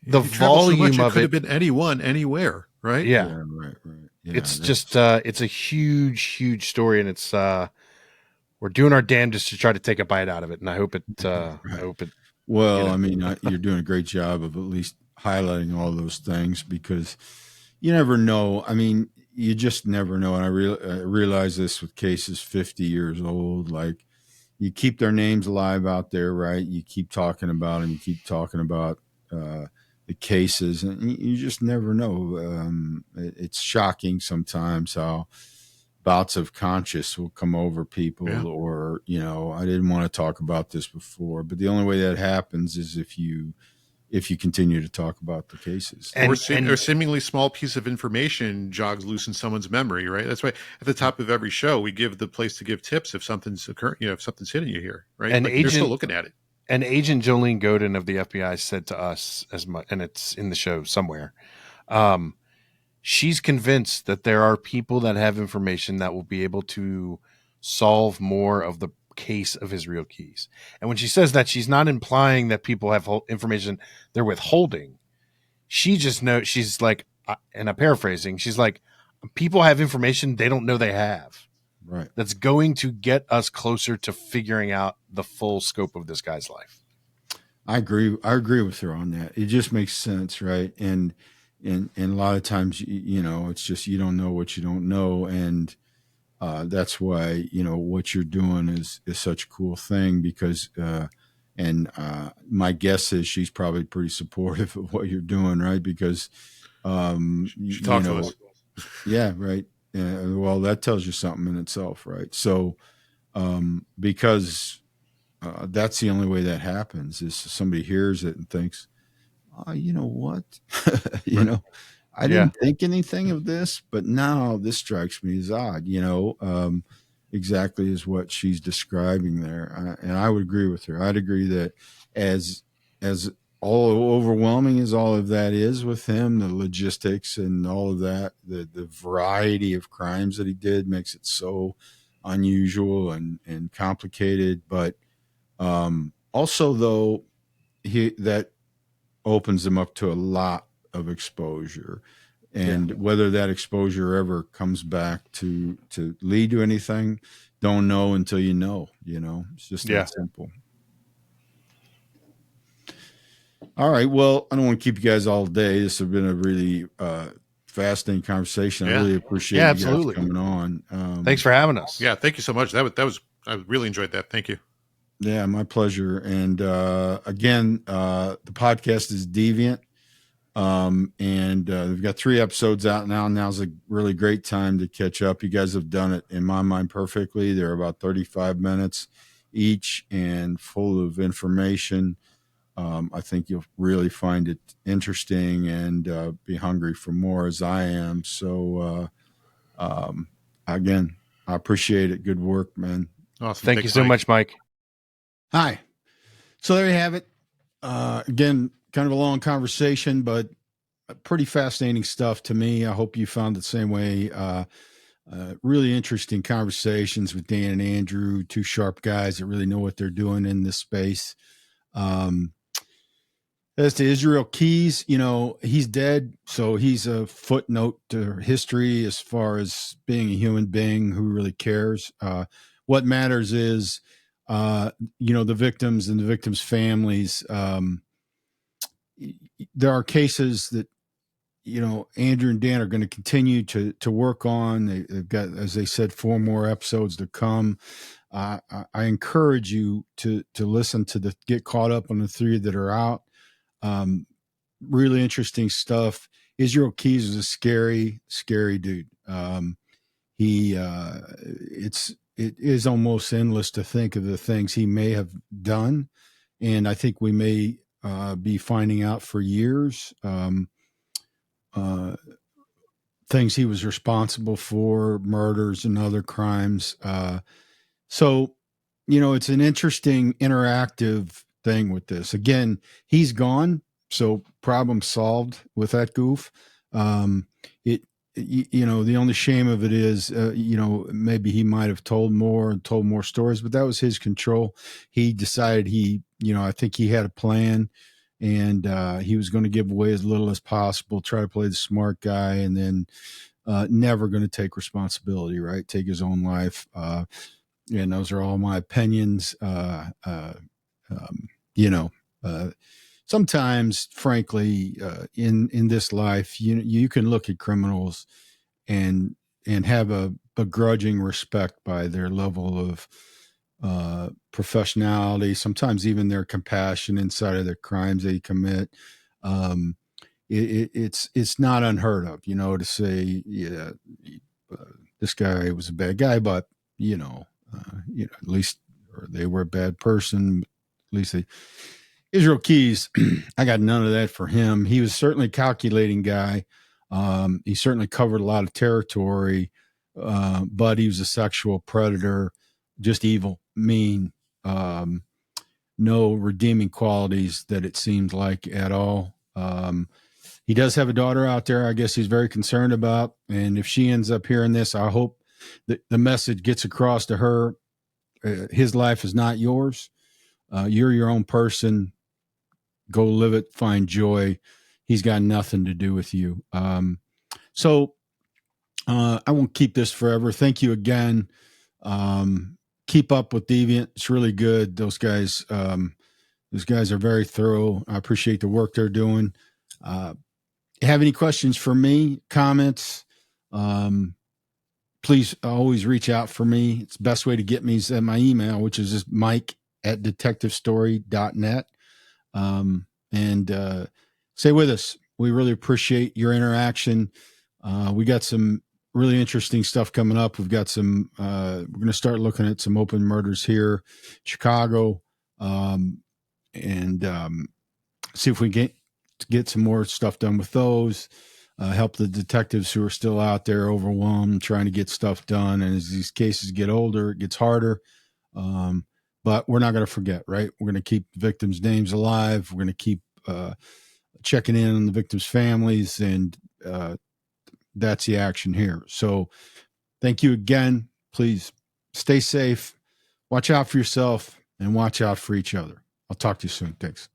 S2: the volume of it.
S3: Could have been anyone, anywhere, right?
S2: Yeah,
S1: right. Yeah,
S2: it's just it's a huge story, and it's we're doing our damnedest to try to take a bite out of it, and I hope it.
S1: Well, I mean, you're doing a great job of at least highlighting all those things, because you never know. I mean, you just never know. And I realize this with cases 50 years old. Like, you keep their names alive out there, right? You keep talking about them. You keep talking about the cases, and you just never know. It's shocking sometimes how bouts of conscience will come over people, or, I didn't want to talk about this before, but the only way that happens is if you continue to talk about the cases.
S3: Or a seemingly small piece of information jogs loose in someone's memory, right? That's why at the top of every show, we give the place to give tips if something's occurring, if something's hitting you here, right?
S2: And
S3: they're still looking at it.
S2: And Agent Jolene Godin of the FBI said to us, as much, and it's in the show somewhere, she's convinced that there are people that have information that will be able to solve more of the case of Israel Keys. And when she says that, she's not implying that people have information they're withholding. She just knows, she's like, and I'm paraphrasing, she's like, people have information they don't know they have.
S1: Right.
S2: That's going to get us closer to figuring out the full scope of this guy's life.
S1: I agree with her on that. It just makes sense, right? And a lot of times, it's just, you don't know what you don't know. And that's why, what you're doing is such a cool thing, because, my guess is she's probably pretty supportive of what you're doing, right? Because,
S3: she talked to us.
S1: Yeah, right. Well, that tells you something in itself, right? So, because that's the only way that happens, is somebody hears it and thinks, oh, you know what? I didn't think anything of this, but now this strikes me as odd, exactly as what she's describing there. And I would agree with her. I'd agree that as all overwhelming as all of that is with him, the logistics and all of that, the variety of crimes that he did makes it so unusual and complicated, but also though that opens them up to a lot of exposure, and whether that exposure ever comes back to lead to anything, don't know until you know. It's just that simple. All right, well, I don't want to keep you guys all day. This has been a really fascinating conversation. I really appreciate you guys coming on.
S2: Thanks for having us.
S3: Yeah, thank you so much. That was I really enjoyed that. Thank you.
S1: Yeah, my pleasure. And again, the podcast is Deviant. And we've got 3 episodes out now. Now's a really great time to catch up. You guys have done it, in my mind, perfectly. They're about 35 minutes each and full of information. I think you'll really find it interesting and be hungry for more, as I am. So, again, I appreciate it. Good work, man.
S3: Awesome.
S2: Thank you so much, Mike.
S1: Hi. So there you have it. Again, kind of a long conversation, but pretty fascinating stuff to me. I hope you found it the same way. Really interesting conversations with Dan and Andrew, 2 sharp guys that really know what they're doing in this space. As to Israel Keys, he's dead, so he's a footnote to history as far as being a human being who really cares. What matters is, the victims and the victims' families. There are cases that, Andrew and Dan are going to continue to work on. They've got, as they said, 4 more episodes to come. I encourage you to listen to get caught up on the 3 that are out. Really interesting stuff. Israel Keys is a scary, scary dude. It is almost endless to think of the things he may have done. And I think we may be finding out for years things he was responsible for, murders and other crimes. So, it's an interesting interactive thing with this. Again, he's gone, so problem solved with that goof. The only shame of it is, maybe he might have told more stories, but that was his control. He decided I think he had a plan, and he was going to give away as little as possible, try to play the smart guy, and then never going to take responsibility, right? Take his own life. And those are all my opinions. Sometimes, frankly, in this life, you can look at criminals and have a begrudging respect by their level of professionality, sometimes even their compassion inside of the crimes they commit. It's not unheard of, to say, this guy was a bad guy, but at least, or they were a bad person. At least Israel Keys, I got none of that for him. He was certainly a calculating guy. He certainly covered a lot of territory, but he was a sexual predator, just evil, mean, no redeeming qualities that it seemed like at all. He does have a daughter out there, I guess he's very concerned about. And if she ends up hearing this, I hope that the message gets across to her. His life is not yours. You're your own person. Go live it, find joy. He's got nothing to do with you. So I won't keep this forever. Thank you again. Keep up with Deviant. It's really good. Those guys are very thorough. I appreciate the work they're doing. Have any questions for me, comments? Please always reach out for me. It's the best way to get me is at my email, which is just mike@detectivestory.net. And stay with us. We really appreciate your interaction. We got some really interesting stuff coming up. We've got some, we're going to start looking at some open murders here, Chicago, and see if we get some more stuff done with those. Help the detectives who are still out there overwhelmed, trying to get stuff done. And as these cases get older, it gets harder. But we're not going to forget, right? We're going to keep the victims' names alive. We're going to keep checking in on the victims' families, and that's the action here. So thank you again. Please Stay safe. Watch out for yourself and watch out for each other. I'll talk to you soon. Thanks.